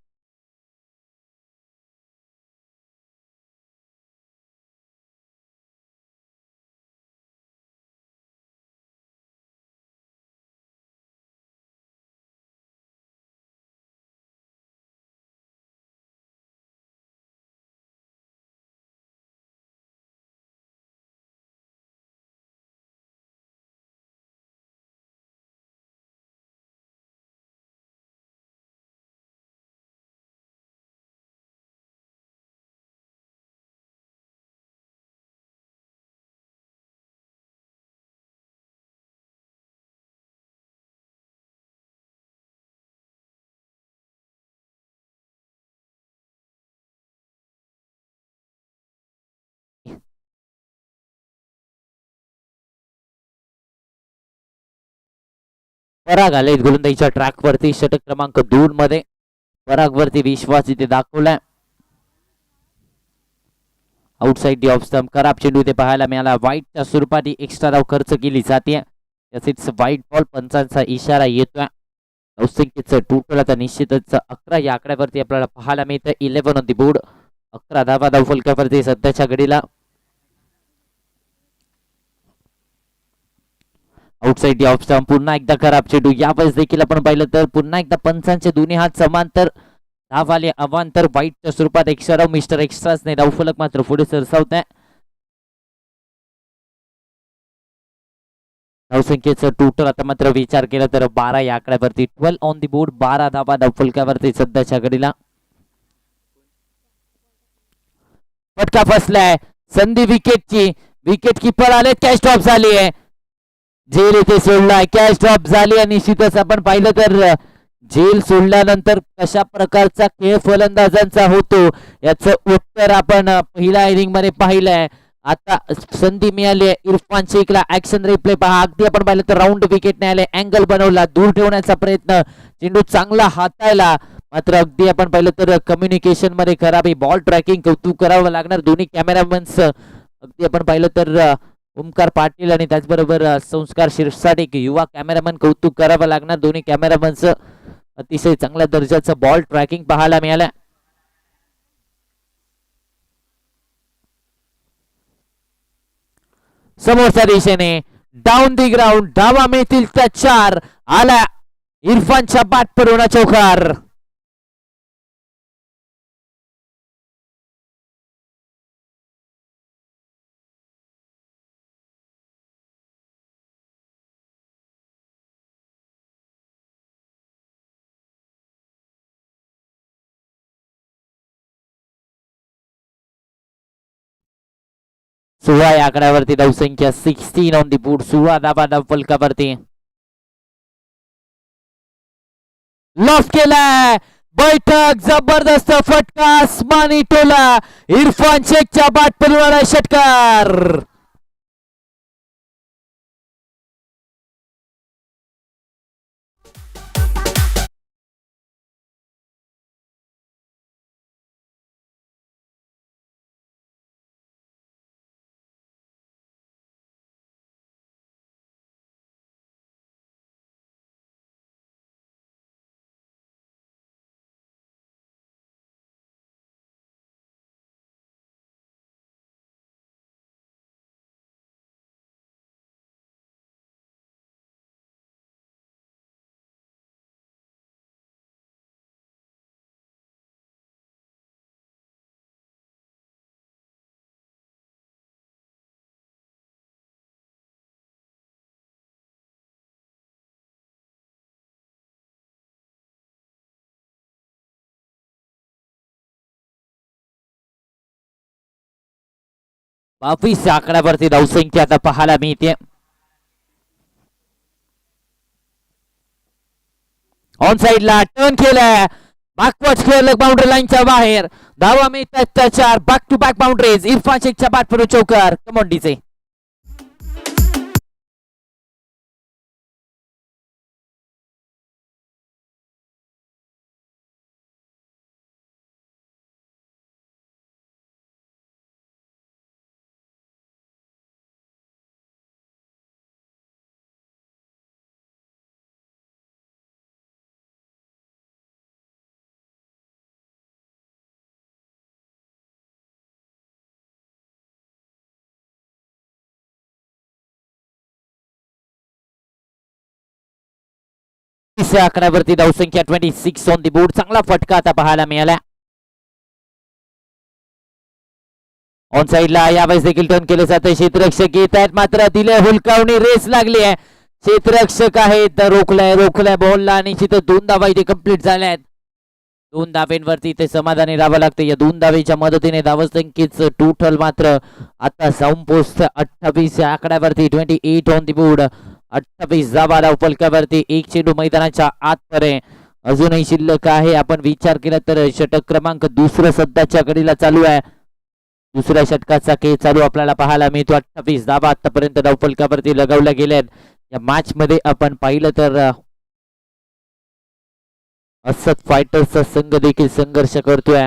पराग आलेत गोलंदाजीच्या ट्रॅक वरती. षटक क्रमांक 2 मध्ये पराग वरती विश्वास इथे दाखवलाय. आउटसाइड दी ऑफ स्टंप खराब चेंडू इथे पाहायला मिळाला. वाईटच्या स्वरूपात एक्स्ट्रा धाव खर्च केली जाते. तसेच वाईट बॉल पंचांचा इशारा येतोय. धावसंख्येचं टोटल आता निश्चितच 11 या आकड्यावरती आपल्याला पाहायला मिळतं. 11 ऑन दी बोर्ड. 11 धावा धावफलकावरती सध्याच्या घडीला. आउटसाइड ऑफ स्टंप पुन्हा एकदा खराब चेंडू. यावेळेस देखील आपण पाहिलं तर पुन्हा एकदा पंचांचे दोन्ही हात समांतर. धाव आले अवांतर. वाईटच्या स्वरूपात एक्स्ट्रा मिस्टर एक्स्ट्रासने धावफलक मात्र पुढे सरसावत आहे. धावसंख्येचं टोटल आता मात्र विचार केला तर 12 या आकड्यावरती. 12 ऑन दी बोर्ड. 12 धावा धावफलकावरती सध्याच्या घडीला. फटका फसलाय. संधी विकेटची. विकेट किपर आले. कॅच ड्रॉप झाली आहे. झेल इथे सोडलाय. कॅच ड्रॉप झाली आणि निश्चितच आपण पाहिलं तर झेल सोडल्यानंतर कशा प्रकारचा खेळ फलंदाजांचा होतो याचं उत्तर आपण पहिल्या इनिंग मध्ये पाहिलंय. आता संधी मिळाली आहे इरफान शेखला. ऍक्शन रिप्ले पहा. अगदी आपण पाहिलं तर राऊंड विकेट आले. अँगल बनवला. दूर ठेवण्याचा प्रयत्न. चेंडू चांगला हाताळला. मात्र अगदी आपण पाहिलं तर कम्युनिकेशन मध्ये खराबी. बॉल ट्रॅकिंग कौतुक करावं लागणार दोन्ही कॅमेरामन्स. अगदी आपण पाहिलं तर ओमकार पाटील आणि त्याचबरोबर संस्कार शिरसाट एक युवा कॅमेरामन कौतुक करावं लागणार. दोन्ही कॅमेरामन्स अतिशय चांगल्या दर्जाचं बॉल ट्रॅकिंग पाहायला मिळालं. समोरच्या दिशेने डाऊन दी ग्राउंड. धावा मिळतील त्या 4. आला इरफानच्या बॅट पडून चौकार. सोळा या आकड्यावरती धावसंख्या. 16 ऑन दी बोर्ड. 16 धावा धावफलकावरती. लॉस केलाय. बैठक. जबरदस्त फटका. आसमानी टोला. इरफान शेखच्या बॅट पडून षटकार. बावीस आकड्यावरती धावसंख्या आता पाहायला मिळते. ऑन साइडला टर्न केलाय. बॅकवर्ड खेळलं बाउंड्री लाईनच्या बाहेर. धावा मिळतात त्या 4. Back to back boundaries. Irfan शेखच्या बॅट पडून चौकार. Come on DJ. तिसऱ्या आकड्यावरती धावसंख्या 26 ऑन दी बोर्ड. चांगला फटका आता पाहायला मिळाला. ऑन साइडला यावेळेस देखील टर्न केले जाते. क्षेत्ररक्षक येत आहेत मात्र दिले हुलकावणी. रेस लागली आहे. क्षेत्ररक्षक आहेत. रोखलाय बॉलला आणि तिथे 2 धावा इथे कंप्लीट झाल्या आहेत. 2 धावेंवरती इथे समाधानी राहावं लागतं. या 2 धावेच्या मदतीने धावसंख्येचं टोटल मात्र आता जाऊन पोहोचतं 28 या आकड्यावरती. 28 ऑन दी बोर्ड. 28 धावा धावफलकावरती. एक चेंडू मैदानाच्या आतपर्यंत अजूनही शिल्लक आहे. आपण विचार केला तर षटक क्रमांक 2 सध्याच्या घडीला चालू आहे. दुसऱ्या षटकाचा खेळ चालू आपल्याला पाहायला मिळतो. 28 धावा आतापर्यंत धावफलकावरती लगावल्या गेल्यात. या मॅच मध्ये आपण पाहिलं तर असत फायटर्सचा संघ देखील संघर्ष करतोय.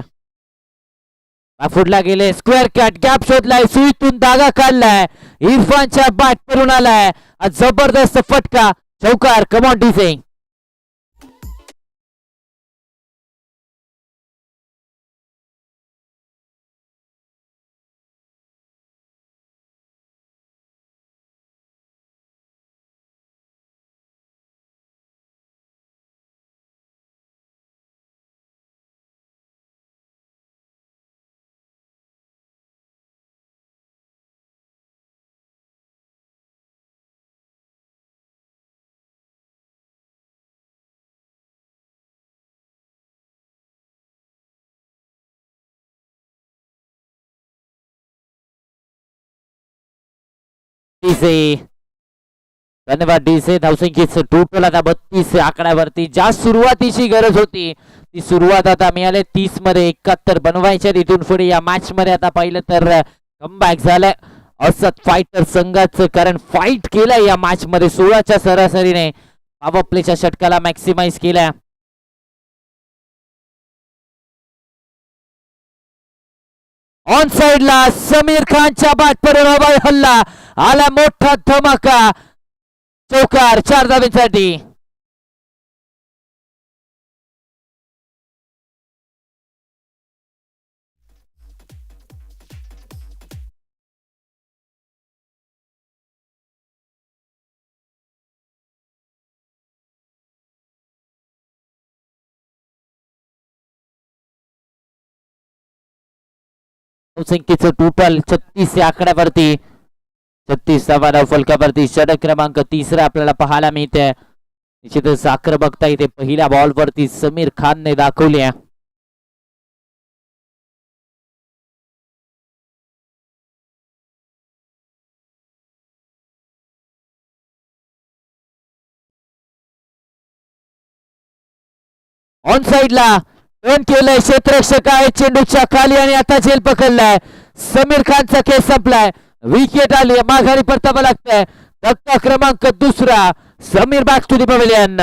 फुटला गेले स्क्वेअर कट गॅप शोधलाय सुईतून धागा काढलाय इरफानच्या बॅट करून आलाय जबरदस्त फटका चौकार. Come on DJ. धन्यवाद डीसे. धावसंख्येचं टोटल आता 32 आकड्यावरती. ज्या सुरुवातीची गरज होती ती सुरुवात आता मिळाली. 30 मध्ये 71 बनवायच्या. तिथून पुढे या मॅच मध्ये आता पाहिलं तर कमबॅक झालंय असत फायटर संघाचं, कारण फाईट केलाय या मॅच मध्ये 16च्या सरासरीने पॉवर प्लेच्या षटकाला मॅक्सिमाइज केलाय. ऑन साइडला समीर खानच्या बॅट पर हल्ला आला मोठा धमाका चौकार 4 धाब्यांसाठी. संख्येचं टोटल 36 या आकड्यावरती. 36 धावा फलकावरती. षटक क्रमांक 3 आपल्याला पाहायला मिळते. निश्चितच आक्रमकता इथे पहिल्या बॉलवरती समीर खानने दाखवली आहे. ऑन साइडला रन केलंय क्षेत्ररक्षक आहे चेंडूच्या खाली आणि आता झेल पकडलाय. समीर खानचा खेळ संपलाय. विकेट आली. माघारी परतावं लागतंय. धक्का क्रमांक 2. Sameer back to the pavilion.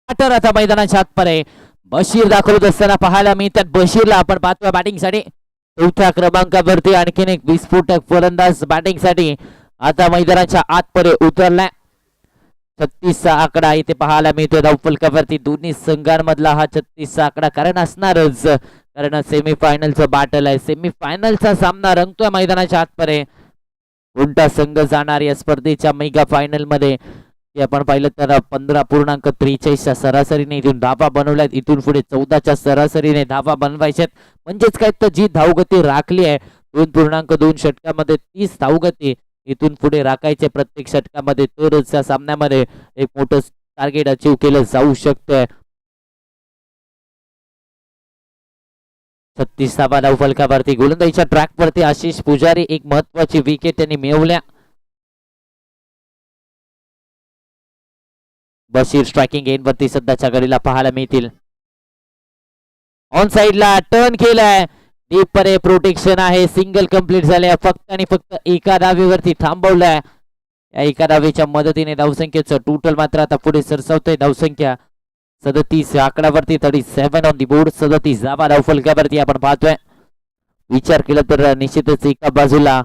आता मैदानाच्या आतमध्ये बशीर दाखवत असताना पाहायला मिळतात. बशीरला आपण पाहतोय बॅटिंग साठी 4थ्या क्रमांकावरती. आणखीन एक विस्फोटक फलंदाज बॅटिंग साठी आता मैदानाच्या आतमध्ये उतरलाय. 36चा आकडा इथे पाहायला मिळतोय धावफलकावरती. दोन्ही संघांमधला हा 36चा आकडा कारण असणारच, कारण सेमीफायनलचं बॅटल आहे. सेमीफायनलचा सामना रंगतोय मैदानाच्या आतमध्ये. कोणता संघ जाणार या स्पर्धेच्या मेगा फायनल मध्ये आपण पाहिलं तर 15.43च्या सरासरीने इथून धावा बनवल्यात. इथून पुढे 14च्या सरासरीने धावा बनवायच्यात. म्हणजेच काय तर जी धावगती राखली आहे 2.2 षटकामध्ये 30 धावगती इथून पुढे राखायचे प्रत्येक षटकामध्ये, तरच या सामन्यामध्ये एक मोठं टार्गेट अचीव केलं जाऊ शकतंय. 36 धावा धावफलकावरती. गोलंदाजीच्या ट्रॅकवरती आशिष पुजारी एक महत्वाची विकेट त्यांनी मिळवल्या. बशीर स्ट्रायकिंग एंड वरती सध्याच्या घडीला पाहायला मिळतील. ऑन साइडला टर्न केलाय. डीप परे प्रोटेक्शन आहे. सिंगल कंप्लीट झाले. फक्त आणि फक्त एका धावेवरती थांबवलाय. या एका धावेच्या मदतीने धावसंख्येचं टोटल मात्र आता पुढे सरसावतोय. धावसंख्या 37 आकड्यावरती 37 ऑन दी बोर्ड. 37 धावा धाव फलकावरती आपण पाहतोय. विचार केला तर निश्चितच एका बाजूला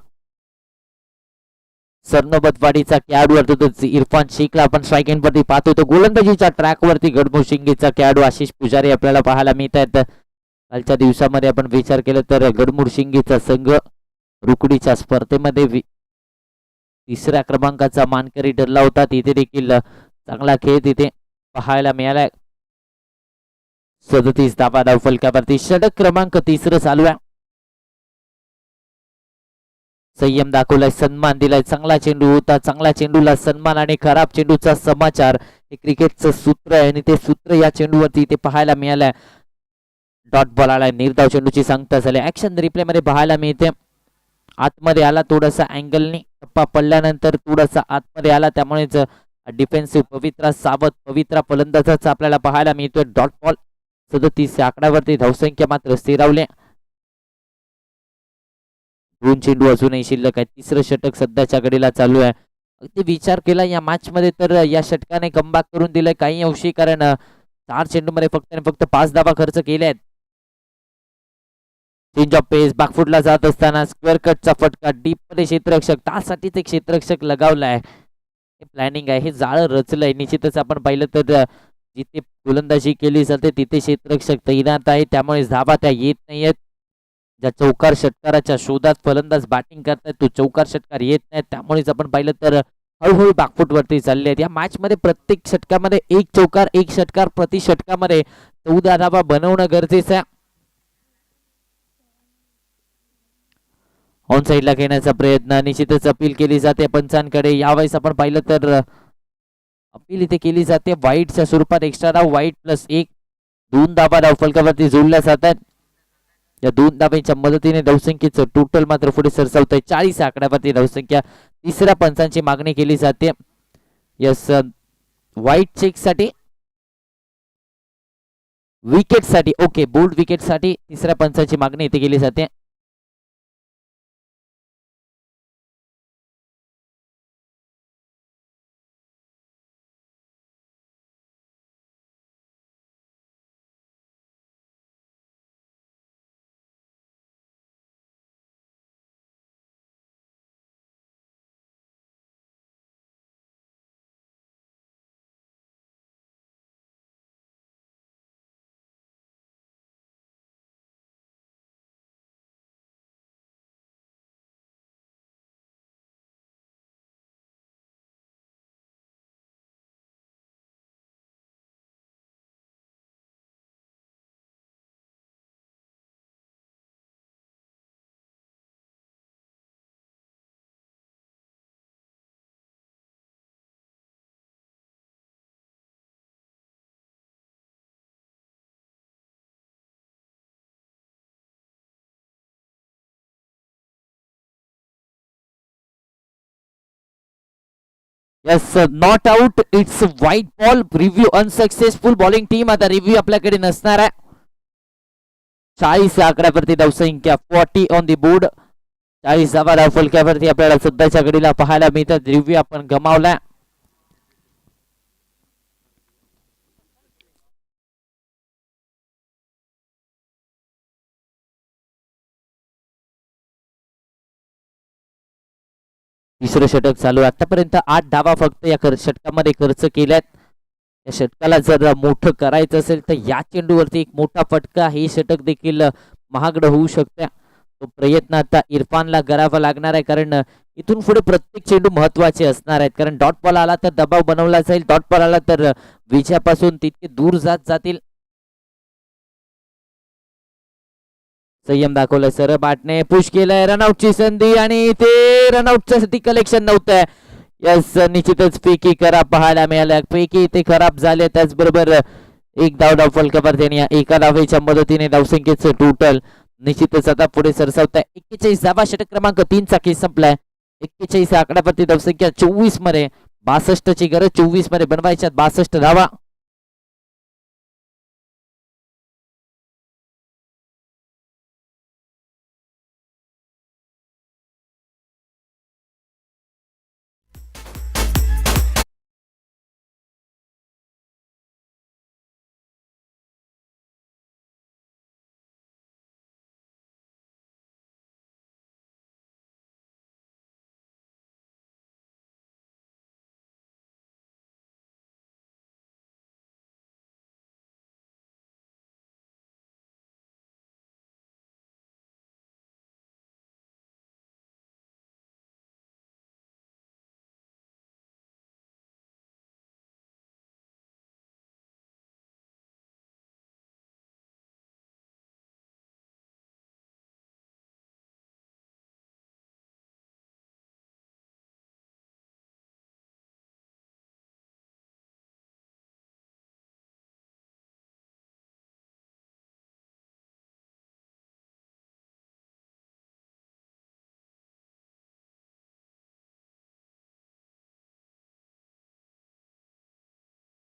सरनोबतवाडीचा खेळाडू अर्थातच इरफान शेखला आपण स्ट्राईक एंड वरती पाहतोय. तो गोलंदाजीच्या ट्रॅक वरती गडमुशिंगीचा खेळाडू आशिष पुजारी आपल्याला पाहायला मिळत आहेत. कालच्या दिवसामध्ये आपण विचार केला तर गडमुशिंगीचा संघ रुकडीच्या स्पर्धेमध्ये तिसऱ्या क्रमांकाचा मानकरी ठरला होता. तिथे देखील चांगला खेळ तिथे पाहायला मिळालाय. 37 धावा धाव फलकावरती षटक क्रमांक 3 चालू आहे. संयम दाखवलाय, सन्मान दिलाय. चांगला चेंडू होता, चांगला चेंडूला सन्मान आणि खराब चेंडूचा समाचार हे क्रिकेटचं सूत्र आहे आणि ते सूत्र या चेंडूवरती इथे पाहायला मिळालंय. डॉट बॉल आलाय, निर्धाव चेंडूची सांगता झाली. ऍक्शन रिप्ले मध्ये पाहायला मिळते. आतमध्ये आला थोडासा अँगलनी, टप्पा पडल्यानंतर थोडासा आतमध्ये आला, त्यामुळेच डिफेन्सिव्ह पवित्रा सावध पवित्रा फलंदाजाचा आपल्याला पाहायला मिळतोय. डॉट बॉल 37 आकड्यावरती धावसंख्या मात्र स्थिरावले. 2 चेंडू अजूनही शिल्लक आहे. तिसरं षटक सध्याच्या घडीला चालू आहे. अगदी विचार केला या मॅच मध्ये तर या षटकाने कमबॅक करून दिलंय काही अंशी, कारण 4 चेंडू मध्ये फक्त आणि फक्त 5 धावा खर्च केले आहेत. चेंज ऑफ पेस, बॅकफुटला जात असताना स्क्वेअर कटचा फटका, डीप मध्ये क्षेत्ररक्षक, त्यासाठीच एक क्षेत्ररक्षक लगावलाय. हे प्लॅनिंग आहे, हे जाळं रचलंय. निश्चितच आपण पाहिलं तर जिथे गोलंदाजी केली जाते तिथे क्षेत्ररक्षक तैनात आहे, त्यामुळे धावा त्या येत नाहीयेत. ज्या चौकार षटकाराच्या शोधात फलंदाज बॅटिंग करतायत तो चौकार षटकार येत नाही, त्यामुळेच आपण पाहिलं तर हळूहळू बॅकफुट वरती चालले आहेत. या मॅच मध्ये प्रत्येक षटकामध्ये एक चौकार एक षटकार प्रति षटकामध्ये 14 धावा बनवणं गरजेचं आहे. ऑन साईडला घेण्याचा प्रयत्न, निश्चितच अपील केली जाते पंचांकडे. यावेळेस आपण पाहिलं तर अपील इथे केली जाते वाईटच्या स्वरूपात. एक्स्ट्रा धाव वाईट +1, 2 धावा धाव फलकावरती जोडल्या जातात. या 2 धावांच्या मदतीने धावसंख्येचं टोटल मात्र पुढे सरसावत आहे. 40 आकड्यावरती धावसंख्या. तिसऱ्या पंचांची मागणी केली जाते. यस, व्हाईट चेक साठी, विकेट साठी, ओके, बोल्ड विकेट साठी तिसऱ्या पंचांची मागणी इथे केली जाते. Yes, not out, it's white ball. Review unsuccessful. Bowling team आता रिव्ह्यू आपल्याकडे नसणार आहे. 40 आकड्यावरती धावसंख्या, 40 ऑन दी बोर्ड. 40 धावा धाव फलकावरती आपल्याला सध्याच्या घडीला पाहायला मिळतात. रिव्ह्यू आपण गमावला. तिसरं षटक चालू आहे. आतापर्यंत 8 धावा फक्त या षटकामध्ये खर्च केल्यात. या षटकाला जर मोठं करायचं असेल तर या चेंडूवरती एक मोठा फटका, हे षटक देखील महागडं होऊ शकतं. तो प्रयत्न आता इरफानला करावा लागणार आहे, कारण इथून पुढे प्रत्येक चेंडू महत्वाचे असणार आहेत. कारण डॉट बॉल आला तर दबाव बनवला जाईल, डॉट बॉल आला तर विजयापासून तितके दूर जात जातील. संयम दाखवलाय, सरळ बॅटने पुश केलंय, रनआउटची संधी आणि ते रनआउटच्या साठी कलेक्शन नव्हतं. यस, निश्चितच पैकी खराब पाहायला मिळाल्या. पैकी ते खराब झाले. त्याचबरोबर एक धाव फलकावरती आणि एका धावेच्या मदतीने धावसंख्येचं टोटल निश्चितच आता पुढे सरसावत आहे. 41 धावा. षटक क्रमांक 3 चा खेळ संपलाय. 41 आकड्यावरती धावसंख्या. 24 मध्ये 62 ची गरज, 24 मध्ये बनवायच्या 62 धावा.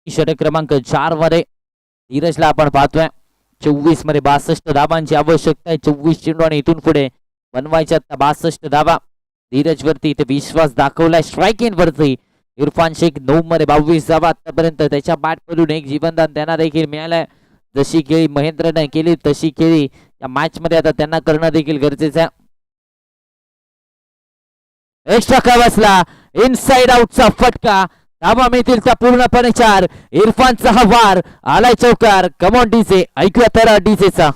षटक क्रमांक 4 मध्ये धीरजला आपण पाहतोय 24 मध्ये 62 धाबांची आवश्यकता आहे. 24 चेंडू आणि इथून पुढे बनवायच्या 62 धाबा. धीरज वरती इथे विश्वास दाखवलाय. स्ट्राईक इन वरती इरफान शेख 9 मध्ये 22 धाबा आतापर्यंत त्याच्या बॅट मधून एक जीवनदान त्यांना देखील मिळालंय. जशी खेळी महेंद्रने केली तशी खेळी या मॅच मध्ये आता त्यांना करणं देखील गरजेचं आहे. एक्स्ट्रा का बसला इनसाइड आउटचा फटका. धाबा मिळतील त्या पूर्णपणे 4. इरफानचा हा वार आलाय चौकार. कमॉन डीजे ऐकूया तर डीजेचा.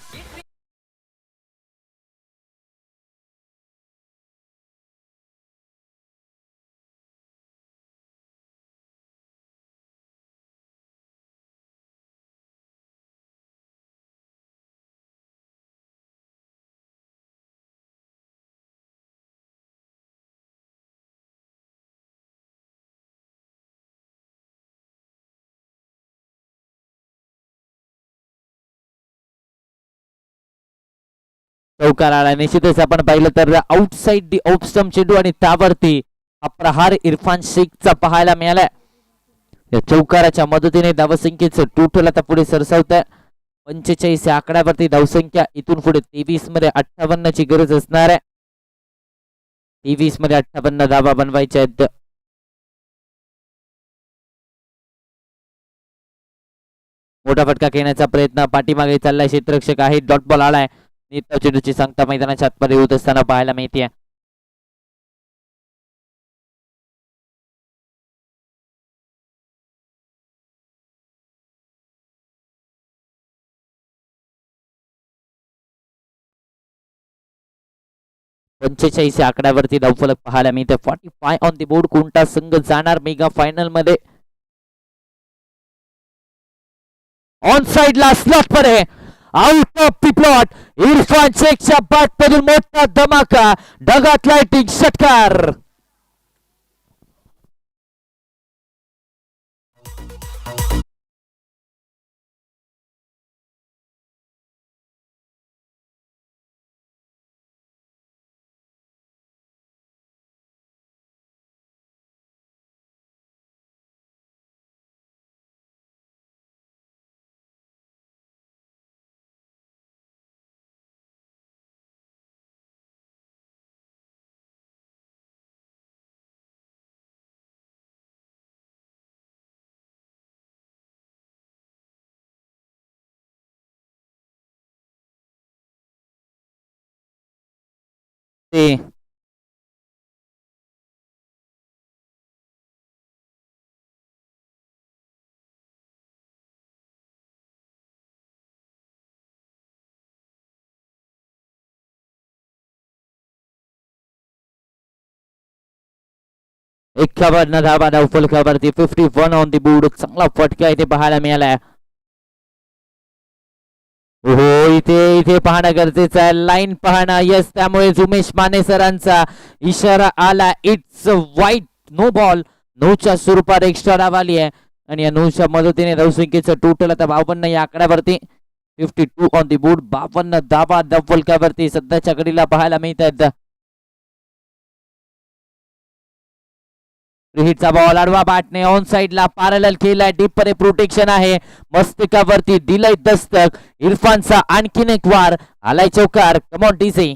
चौकार आला. निश्चितच आपण पाहिलं तर आउटसाइड दी ऑफ स्टंप चेंडू आणि त्यावरती हा प्रहार इरफान शेखचा पाहायला मिळालाय. या चौकाराच्या मदतीने धावसंख्येचं टोटल आता पुढे सरसावत आहे. 45 या आकड्यावरती धावसंख्या इथून पुढे 23 मध्ये 58 ची गरज असणार आहे. 23 मध्ये 58 धावा बनवायच्या आहेत. मोठा फटका खेळण्याचा प्रयत्न पाठीमागे चाललाय. क्षेत्ररक्षक आहे. डॉट बॉल आलाय. नीट चेंडूची सांगता मैदानाच्या आतमध्ये होत असताना पाहायला मिळते. पंचेचाळीस आकड्यावरती धावफलक पाहायला मिळते. 45 ऑन दी बोर्ड. कोणता संघ जाणार मेगा फायनल मध्ये? ऑन साइड ला स्लॉट पर है. Out of the plot. Irfan शेखच्या बॅट मधून मोठा धमाका. ढगात लाइटिंग षटकार. ते 51 धावा धावफलकावरती. 51 ऑन दी बोर्ड. चांगला फटका इथे पाहायला मिळालाय. हो इथे इथे पाहणं गरजेचं आहे. लाईन पाहणं. यस त्यामुळे उमेश माने सरांचा इशारा आला. इट्स वाईट. No ball. नोच्या स्वरूपात एक्स्ट्रा धाव आली आहे आणि या नोच्या मदतीने धावसंख्येचं टोटल आता 52 या आकड्यावरती. 52 ऑन दी बोर्ड. 52 धावा धावफलकावरती सध्याच्या घडीला पाहायला मिळत आहेत. हिटचा बॉल आडवा बॅटने ऑन साइडला पॅरलल केलाय. डीप मध्ये प्रोटेक्शन आहे. मस्तकावरती दिलंय दस्तक. इरफानचा आणखीन एक वार आलाय चौकार. Come on DJ.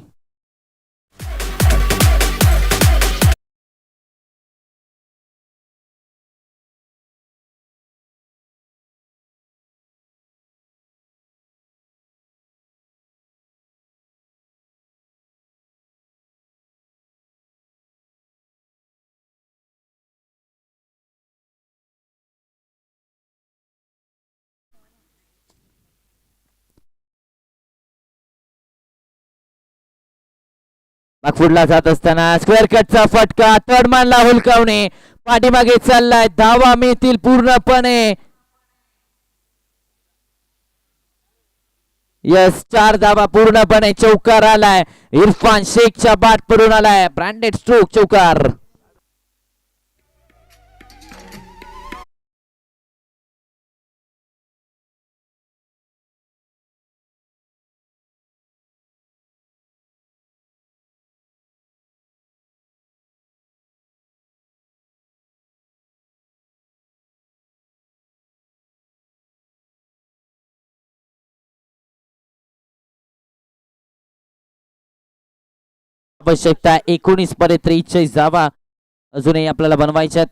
बागफुडला जात असताना स्क्वेअर कटचा फटका. तडमानला हुलकावणे. पाठीमागे चाललाय. धावा मिळतील पूर्णपणे. यस 4 धावा पूर्णपणे. चौकार आलाय. इरफान शेखच्या बॅट पडून आलाय. ब्रँडेड स्ट्रोक चौकार. आवश्यकता 19 मध्ये 43 धावा अजूनही आपल्याला बनवायच्यात.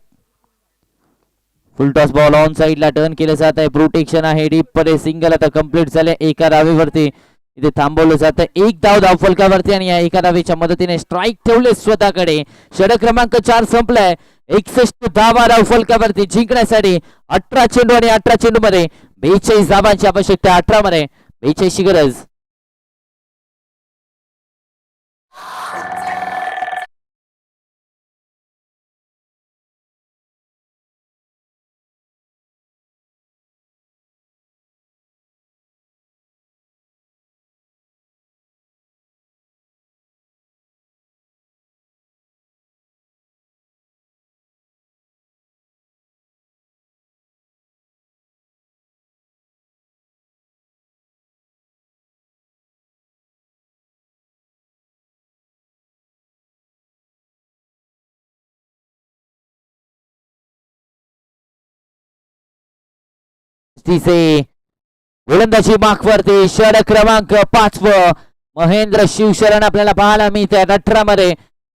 फुल टॉस बॉल ऑन साइडला टर्न केलं जात आहे. प्रोटेक्शन आहे डीप मध्ये. सिंगल आता कंप्लीट झाले. एका धावेवरती इथे थांबवलं जातं. एक धाव धावफलकावरती आणि या एका धावेच्या मदतीने स्ट्राईक ठेवले स्वतःकडे. षटक क्रमांक 4 संपलाय. 61 धावा धावफलकावरती जिंकण्यासाठी 18 चेंडू आणि 18 चेंडू मध्ये 42 धावांची आवश्यकता. 18 मध्ये 42 ची गरज. गोलंदाजी मागवरती षटक क्रमांक 5 महेंद्र शिवशरण आपल्याला पाहायला मिळते. 18 मध्ये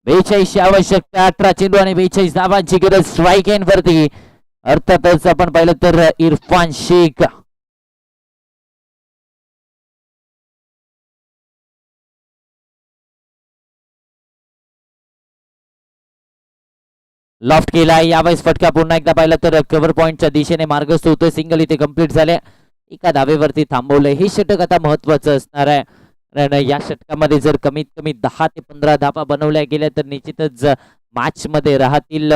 42 आवश्यकता. 18 चेंडू आणि 42 धावांची गरज स्ट्राईक एंड वरती. अर्थातच आपण पाहिलं तर इरफान शेख लॉफ्ट केलाय. यावेळेस फटका पुन्हा एकदा पाहिलं तर कव्हर पॉइंटच्या दिशेने मार्गस्थ होतोय. सिंगल इथे कंप्लीट झाले. एका धावेवरती थांबवलंय. हे षटक आता महत्वाचं असणार आहे. कारण या षटकामध्ये जर कमीत कमी 10 ते 15 धावा बनवल्या गेल्या तर निश्चितच मॅच मध्ये राहतील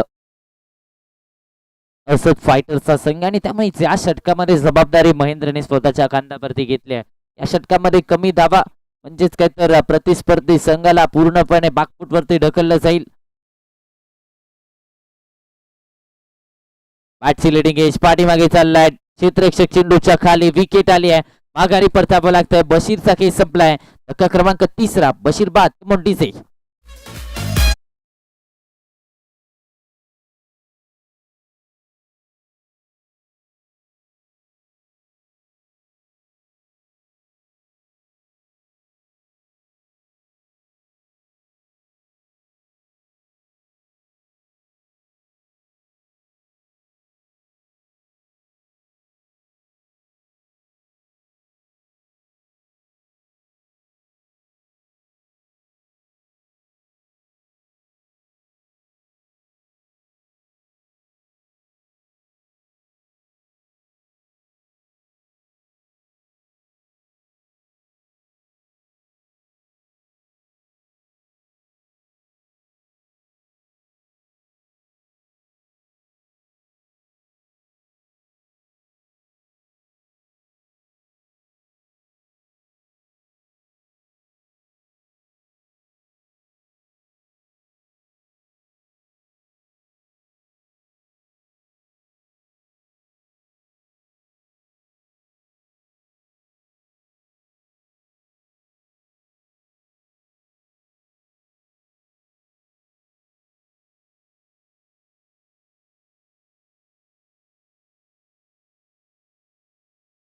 असद फायटर्सचा संघ. आणि त्यामुळे या षटकामध्ये जबाबदारी महेंद्रने स्वतःच्या खांद्यावरती घेतली आहे. या षटकामध्ये कमी धावा म्हणजेच काय तर प्रतिस्पर्धी संघाला पूर्णपणे बॅकफुटवरती ढकललं जाईल. बॅटची लिडिंग एज पाठीमागे चाललाय. क्षेत्ररक्षक चेंडूच्या खाली विकेट आली आहे. माघारी परतावं लागतंय. बशीरचा खेळ संपलाय. धक्का क्रमांक 3 बशीर बाद मोंडीचे.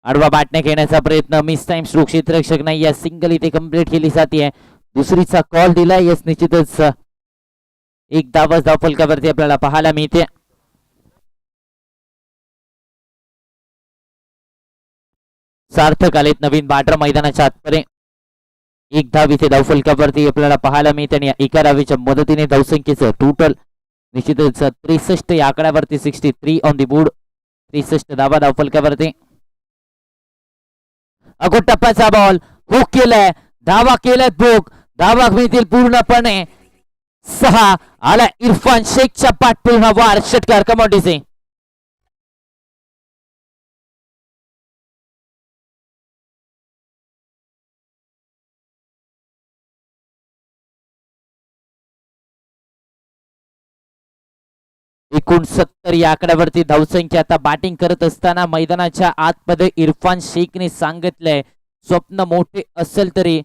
आडवा बॅटने घेण्याचा प्रयत्न. Miss time stroke. क्षेत्ररक्षक नाही. या सिंगल इथे कंप्लीट केली जाते. दुसरीचा कॉल दिला. यस निश्चितच एक धावच धावफलकावरती आपल्याला पाहायला मिळते. सार्थक आलेत नवीन बॅटर मैदानाच्या आतपर्यंत. एक धाव इथे धावफलकावरती आपल्याला पाहायला मिळते. आणि एका धावेच्या मदतीने धावसंख्येचं टोटल निश्चितच 63 या आकड्यावरती. 63 ऑन दी बोर्ड. 63 धावा धावफलकावरती. अगो टप्प्याचा बॉल हुक केलाय. धावा केल्यात बुक. धावा मिळतील पूर्णपणे 6. आला इरफान शेखच्या पाठपुर्ण वार. षटकार कमोडीचे. एकूण 70 या आकड्यावरती धावसंख्या. आता बॅटिंग करत असताना मैदानाच्या आतमध्ये इरफान शेखने सांगितलंय स्वप्न मोठे असेल तरी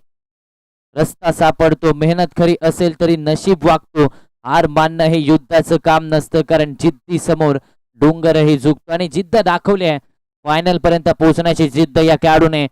रस्ता सापडतो. मेहनत खरी असेल तरी नशीब वागतो. हार मानणं हे युद्धाचं काम नसतं. कारण जिद्दी समोर डोंगरही झुकतो. आणि जिद्द दाखवली आहे. फायनल पर्यंत पोहोचण्याची जिद्द या खेळाडूने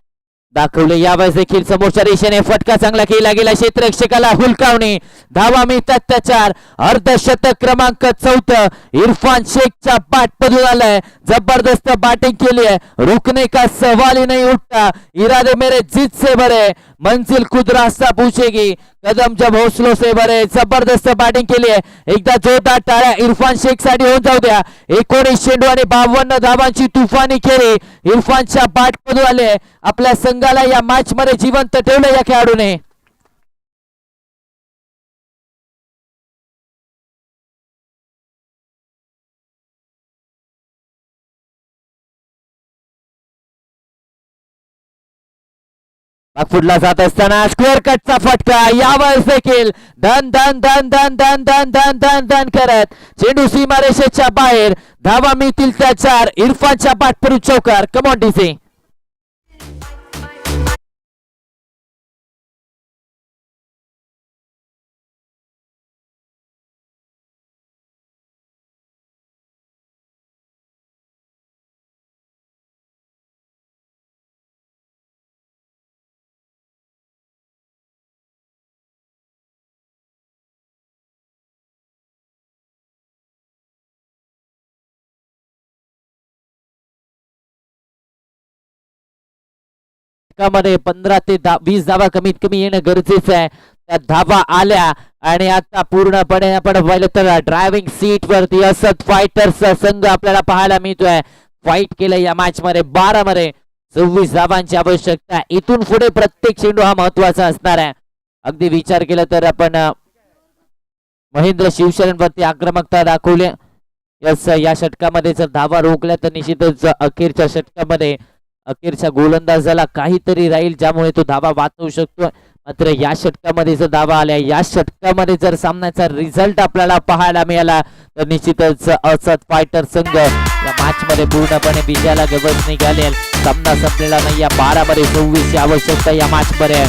दाखवले. यावेळेस देखील समोरच्या दिशेने फटका चांगला केला गेला, क्षेत्ररक्षकाला हुलकावणे. धावा मिळतात त्याच्यावर. अर्धशतक क्रमांक 4 इरफान शेखच्या पाठमधून आलाय. जबरदस्त बॅटिंग केली है, रुकने का सवाल ही नहीं उठता. इरादे मेरे जीत से भरे, मंजिल खुद रास्ता पूछेगी, कदम जब हौसलों से भरे. जबरदस्त बॅटिंग केली आहे. एकदा जोरदार टाळ्या इरफान शेख साठी होऊन जाऊ द्या. 19 चेंडू आणि 52 धावांची तुफानी खेळी इरफानच्या बॅटमधून आले. आपल्या संघाला या मॅच मध्ये जिवंत ठेवलं या खेळाडूने. फुटला जात असताना स्क्वेअर कटचा फटका. यावेळेस देखील धन धन धन धन धन धन धन धन धन करत चेंडू सीमारेषेच्या बाहेर. धावा मिळतील त्या 4. इरफानच्या पाठपरू चौकार. Come on DC. मध्ये 15 ते 20 धावा कमीत कमी येणं गरजेचं आहे. त्या धावा आल्या आणि आता पूर्णपणे आपण पाहिलं तर ड्रायव्हिंग सीट वरती असत फायटर्सचा संघ आपल्याला पाहायला मिळतोय. फाईट केलं या मॅच मध्ये. 12 मध्ये 26 धावांची आवश्यकता. इथून पुढे प्रत्येक चेंडू हा महत्वाचा असणार आहे. अगदी विचार केला तर आपण महेंद्र शिवशरणवरती आक्रमकता दाखवली. या षटकामध्ये जर धावा रोखल्या तर निश्चितच अखेरच्या षटकामध्ये अखेरच्या गोलंदाजाला काहीतरी राहील ज्यामुळे तो धावा वाचवू शकतो. मात्र या षटकामध्ये जर धावा आल्या, या षटकामध्ये जर सामन्याचा रिझल्ट आपल्याला पाहायला मिळाला तर निश्चितच असत फायटर संघ या मॅच मध्ये पूर्णपणे विजयाला गवस निघाले. सामना संपलेला नाही. या 12 मध्ये 26 ची आवश्यकता या मॅच मध्ये.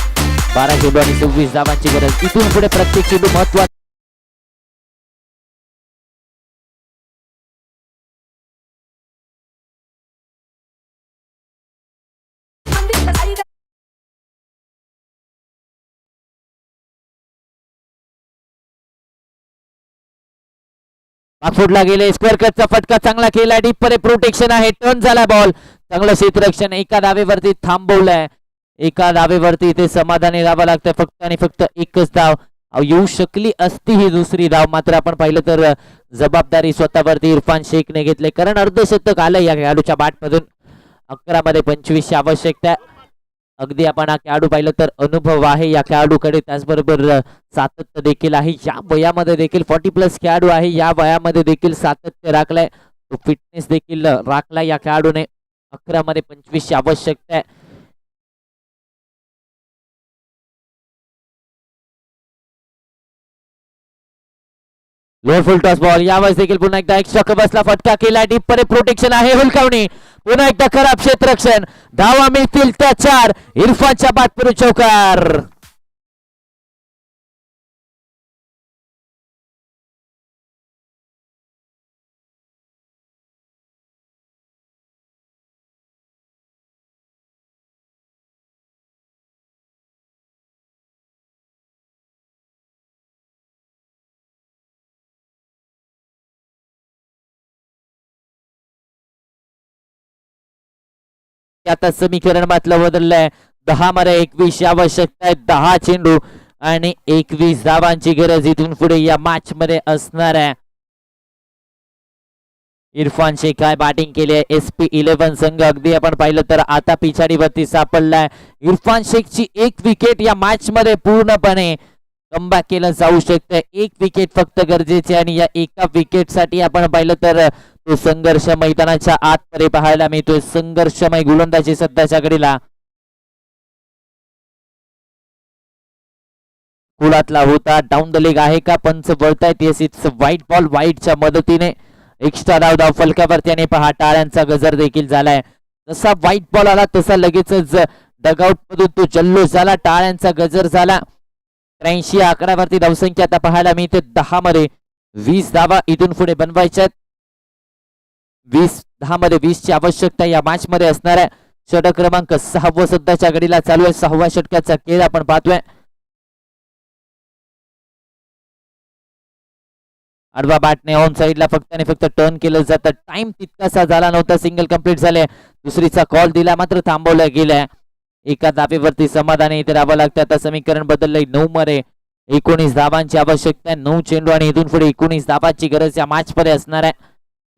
12 चेंडू आणि 26 धावांची गरज. इथून पुढे प्रत्येक चेंडू महत्वाचा. फुटला गेले. स्क्वेअर कटचा फटका चांगला केला. डीप मध्ये प्रोटेक्शन आहे. टर्न झाला बॉल. चांगलं क्षेत्ररक्षण. एका धावेवरती थांबवलंय. एका धावेवरती इथे समाधानी राहावं लागतंय. फक्त आणि फक्त एकच धाव येऊ शकली असती ही दुसरी धाव. मात्र आपण पाहिलं तर जबाबदारी स्वतःवरती इरफान शेखने घेतले, कारण अर्धशतक आलं या खेळाडूच्या बॅटमधून. 11 मध्ये 25 ची आवश्यकता. अगदी आपण हा खेळाडू पाहिलं तर अनुभव आहे या खेळाडूकडे, त्याचबरोबर सातत्य देखील आहे. या वयामध्ये देखील 40+ खेळाडू आहे. या वयामध्ये देखील सातत्य राखलंय. तो फिटनेस देखील राखलाय या खेळाडूने. 11 मध्ये 25 ची आवश्यकता आहे. लोअर फुल टॉस बॉल. यावेळेस देखील पुन्हा एकदा एक्स्ट्रा बसला. फटका केला. डीप मध्ये प्रोटेक्शन आहे. हुलकावणी. पुन्हा एकदा खराब क्षेत्ररक्षण. धावा मिळतील त्या 4. इरफानच्या बाटपरू चौकार. आता समीकरण मातलं बदललंय. 10 मध्ये 21 ची आवश्यकता आहे. 10 चेंडू आणि 21 धावांची गरज इथून पुढे या मॅच मध्ये असणार आहे. इरफान शेख काय बॅटिंग केली आहे. SP11 संघ अगदी आपण पाहिलं तर आता पिछाडीवरती सापडलाय. इरफान शेखची एक विकेट या मॅच मध्ये पूर्णपणे कमबॅक केलं जाऊ शकतं. एक विकेट फक्त गरजेची आणि या एका विकेट साठी आपण पाहिलं तर तो संघर्ष मैदानाच्या आतमध्ये पाहायला मिळतोय. संघर्षमय गोलंदाजी सध्याच्या घडीला कुलातला होता. डाऊन द लेग आहे का? पंच वळतायत. Yes, it's white ball. व्हाईटच्या मदतीने एक्स्ट्रा धाव फलकावरती आणि पहा टाळ्यांचा गजर देखील झालाय. जसा व्हाईट बॉल आला तसा लगेचच डगआउट मधून तो जल्लोष झाला. टाळ्यांचा गजर झाला. 83 आकड्यावरती धावसंख्या आता पाहायला मिळते. 10 मध्ये 20 धावा इथून पुढे बनवायच्यात. 10 मध्ये 20 ची आवश्यकता या मॅच मध्ये असणार आहे. षटक क्रमांक 6 सध्याच्या घडीला चालू आहे. 6व्या षटकाचा खेळ आपण पाहतोय. आडवा बॅटने ऑन साइडला फक्त आणि फक्त टर्न केलं जातं. टाइम तितकासा झाला नव्हता. सिंगल कंप्लीट झाले. दुसरीचा कॉल दिला मात्र थांबवला गेलाय. एका धावेवरती समाधानी इथे राहावं लागतं. आता समीकरण बदललंय. 9 मध्ये 19 धावांची आवश्यकता आहे. 9 चेंडू आणि इथून पुढे 19 धावांची गरज या मॅच मध्ये असणार आहे.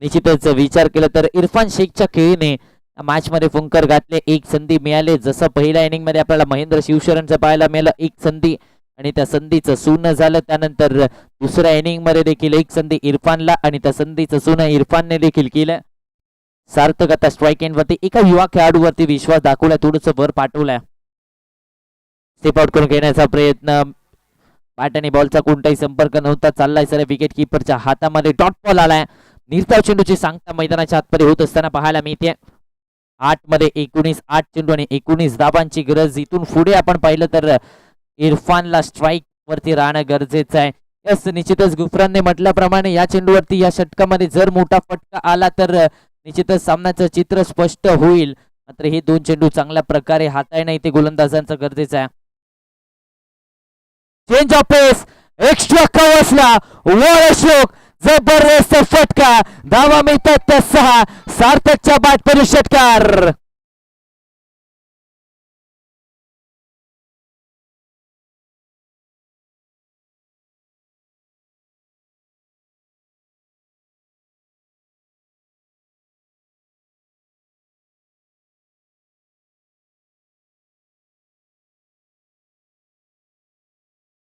निश्चितच विचार केला तर इरफान शेखच्या खेळीने मॅच मध्ये फुंकर घातले. एक संधी मिळाले. जसं पहिल्या इनिंग मध्ये आपल्याला महेंद्र शिवशरणचं पाहायला मिळालं एक संधी आणि त्या संधीचं शून्य झालं. त्यानंतर दुसऱ्या इनिंग मध्ये देखील एक संधी इरफानला आणि त्या संधीचं शून्य इरफानने देखील केलं. सार्थक आता स्ट्राईक एंड वरती एका युवा खेळाडूवरती विश्वास दाखवलाय. थोडस वर पाठवलाय. स्टेप आउट करून घेण्याचा प्रयत्न. बॅट आणि बॉलचा कोणताही संपर्क नव्हता. चाललाय सर विकेट किपरच्या हातामध्ये. डॉट बॉल आलाय. निर्धाव चेंडूची सांगता मैदानाच्या आतमध्ये होत असताना पाहायला मिळते. 8 मध्ये 19 8 चेंडू आणि 19 धावांची गरज. इथून पुढे आपण पाहिलं तर इरफानला स्ट्राईक वरती राहणं गरजेचं आहे. यस निश्चितच गुफरानने म्हटल्याप्रमाणे या चेंडूवरती या षटकामध्ये जर मोठा फटका आला तर निश्चितच सामन्याचं चित्र स्पष्ट होईल. मात्र हे 2 चेंडू चांगल्या प्रकारे हाताळणं इथे गोलंदाजांचं गरजेचं आहे. चेंज ऑफ पेस एक्स्ट्रा कव्हर्सला वर अशोक जबरदस्त फटका. धावा मिळतात त्या 6. सार्थकच्या बॅट परी षटकार.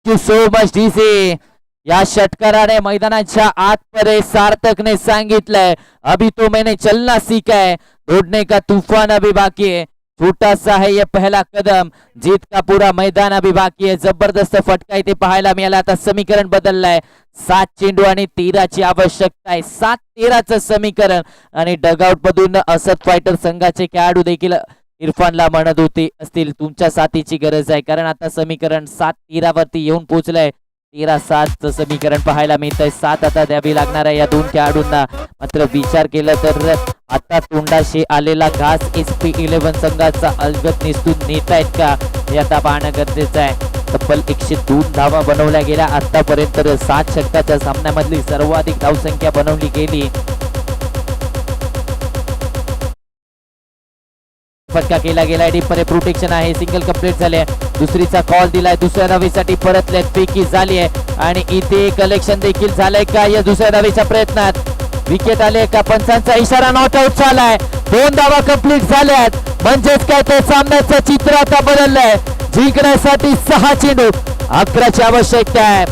So much DC. या षटकाराने मैदानाच्या आतमध्ये सार्थकने सांगितलंय अभी तो मैंने चलना सीखा है, दौड़ने का तूफान अभी बाकी है, छोटा सा है ये पहला कदम, जीत का पूरा मैदान अभी बाकी है. जबरदस्त फटका इथे पाहायला मिळाला. आता समीकरण बदललंय. 7 चेंडू आणि 13ची आवश्यकता आहे. 7-13चं समीकरण आणि डगआउट मधून असद फायटर संघाचे खेळाडू देखील इरफानला म्हणत होते असतील तुमच्या साथीची गरज आहे. कारण आता समीकरण 7-13 वरती येऊन पोहोचलंय. 13-7 समीकरण पाहायला मिळतंय. 7 आता द्यावी लागणार आहे या 2 खेळाडूंना. मात्र विचार केला तर आता तोंडाशी आलेला घास SP11 संघाचा अलगद निसटून नेतायत का हे आता पाहणं गरजेचं आहे. तब्बल 102 धावा बनवल्या गेल्या आतापर्यंत. 7 षटकाच्या सामन्यामधली सर्वाधिक धावसंख्या बनवली गेली. फटका केला गेलाय. डीप मध्ये प्रोटेक्शन आहे. सिंगल कंप्लीट झाले. दुसरीचा कॉल दिलाय. दुसऱ्या धावेसाठी परतले. फेकी झाली आहे आणि इथे कलेक्शन देखील झालंय का या दुसऱ्या धावेच्या प्रयत्नात. विकेट आले का पंचांचा इशारा. नॉट आउट झालाय. 2 धावा कंप्लीट झाल्यात. म्हणजेच काय ते सामन्याचं चित्र आता बदललंय. जिंकण्यासाठी 6 चेंडू 11ची आवश्यकता आहे.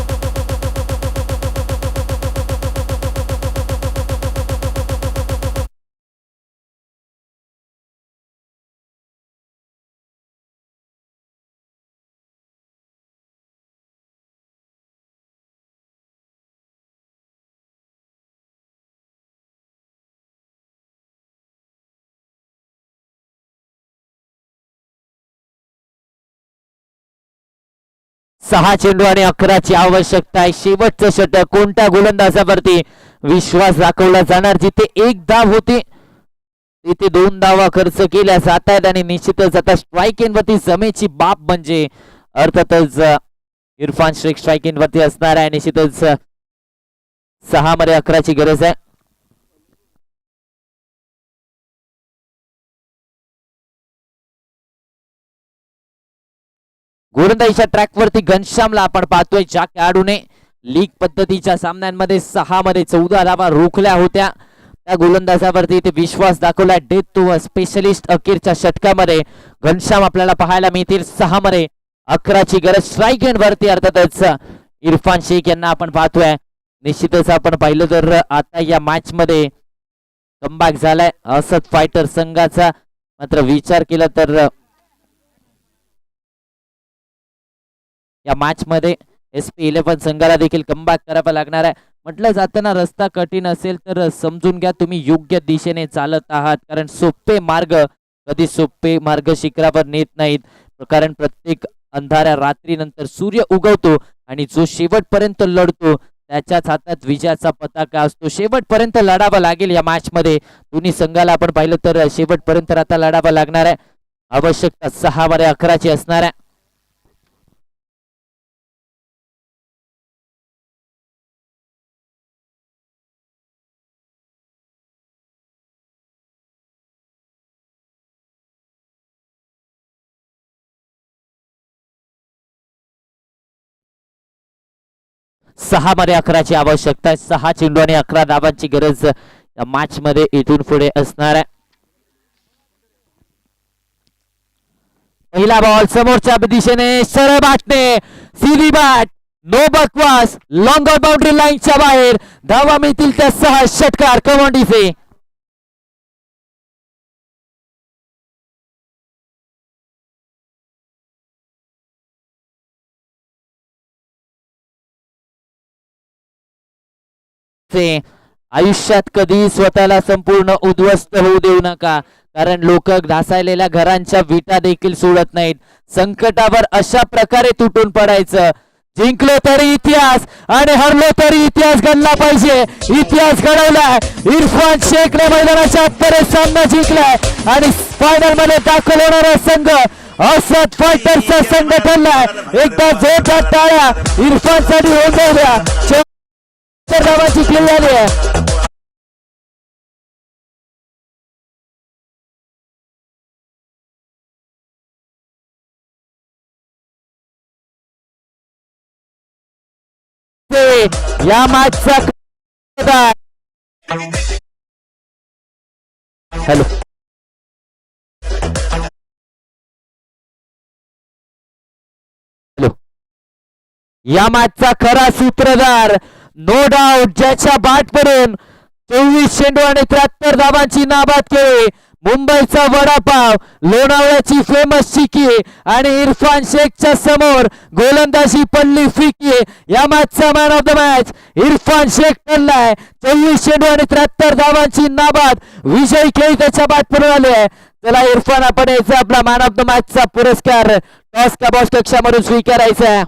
सहा चेंडू आणि 11ची आवश्यकता आहे. शेवटचं षटक. कोणत्या गोलंदाजावरती विश्वास दाखवला जाणार. जिथे 1 धाव होती तिथे 2 धावा खर्च केल्या जात आहेत आणि निश्चितच आता स्ट्राईक एंड वरती जमेची बाब म्हणजे अर्थातच इरफान शेख स्ट्राईक एंड वरती असणार आहे. निश्चितच 6 मध्ये 11ची गरज आहे. गोलंदाजीच्या ट्रॅक वरती घनश्यामला आपण पाहतोय. ज्या खेळाडूने लीग पद्धतीच्या सामन्यांमध्ये 6 मध्ये 14 धावा रोखल्या होत्या त्या गोलंदाजावरती इथे विश्वास दाखवला. डेथ टू स्पेशलिस्ट अखेरच्या षटकामध्ये घनश्याम आपल्याला पाहायला मिळतील. 6 मध्ये 11ची गरज. स्ट्राईक एंड वरती अर्थातच इरफान शेख यांना आपण पाहतोय. निश्चितच आपण पाहिलं तर आता या मॅच मध्ये कमबॅक झालाय असद फायटर संघाचा. मात्र विचार केला तर या मॅच मध्ये SP11 संघाला देखील कमबॅक करावा लागणार आहे. म्हटलं जाताना रस्ता कठीण असेल तर समजून घ्या तुम्ही योग्य दिशेने चालत आहात. कारण सोपे मार्ग कधी सोपे मार्ग शिखरावर नेत नाहीत. कारण प्रत्येक अंधाऱ्या रात्रीनंतर सूर्य उगवतो आणि जो शेवटपर्यंत लढतो त्याच्याच हातात विजयाचा पताका असतो. शेवटपर्यंत लढावं लागेल या मॅच मध्ये. दोन्ही संघाला आपण पाहिलं तर शेवटपर्यंत आता लढावं लागणार आहे. आवश्यकता 6-11 असणार आहे. सहा मध्ये 11ची आवश्यकता आहे. 6 चेंडू आणि 11 धावांची गरज या मॅच मध्ये इथून पुढे असणार आहे. पहिला बॉल समोरच्या दिशेने सरळ बाटणे, सीधी बॅट, नो बकवास, लॉंगर बाउंड्री लाईनच्या बाहेर. धावा मिळतील त्या 6. षटकार कमांडीचे. आयुष्यात कधी स्वतःला संपूर्ण उद्ध्वस्त होऊ देऊ नका, कारण लोक ढासळलेल्या घरांच्या विटा देखील सोडत नाहीत. संकटावर अशा प्रकारे तुटून पडायचं. जिंकलो तरी इतिहास आणि हरलो तरी इतिहास घडला पाहिजे. इतिहास घडवलाय. इरफान शेखने मैदानाच्या आतपर्यंत सामना जिंकलाय आणि फायनल मध्ये दाखल होणारा संघ असद फायटर्सचा संघ ठरलाय. एकदा जोरदार टाळ्या इरफानसाठी होऊन जाऊ द्या. धावांची खेळी आली आहे. या मॅचचा हॅलो या मॅचचा खरा सूत्रधार नो डाऊट, ज्याच्या बॅट पडून 24 चेंडू आणि 73 धावांची नाबाद केली. मुंबईचा वडापाव, लोणावळ्याची फेमस चिकी आणि इरफान शेखच्या समोर गोलंदाजी पडली फिकी. या मॅचचा मॅन ऑफ द मॅच इरफान शेख ठरलाय. 24 चेंडू आणि 73 धावांची नाबाद विजयी खेळी त्याच्या बॅट पडून आले. चला इरफान, आपण याचा आपला मॅन ऑफ द मॅचचा पुरस्कार टॉस का बॉस कक्षामधून स्वीकारायचा.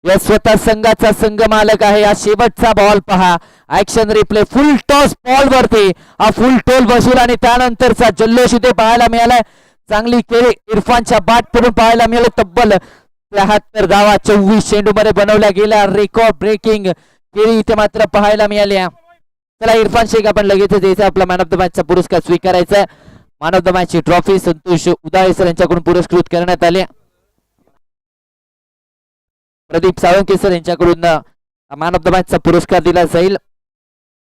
या स्वतः संघाचा संघ मालक आहे. या शेवटचा बॉल पहा, ऍक्शन रिप्ले, फुल टॉस बॉल वरती हा फुल टोल बसून आणि त्यानंतरचा जल्लोष इथे पाहायला मिळालाय. चांगली खेळी इरफानच्या बॅट पडून पाहायला मिळाले. तब्बल 73 धावा 24 चेंडू मध्ये बनवल्या गेल्या. रेकॉर्ड ब्रेकिंग खेळी इथे मात्र पाहायला मिळाल्या. चला इरफान शेख, आपण लगेचच यायचा आपला मॅन ऑफ द मॅचचा पुरस्कार स्वीकारायचा. मॅन ऑफ द मॅचची ट्रॉफी संतोष उदाळे सर यांच्याकडून पुरस्कृत करण्यात आले. प्रदीप साळुंके सर यांच्याकडून मॅन ऑफ द मॅचचा पुरस्कार दिला जाईल.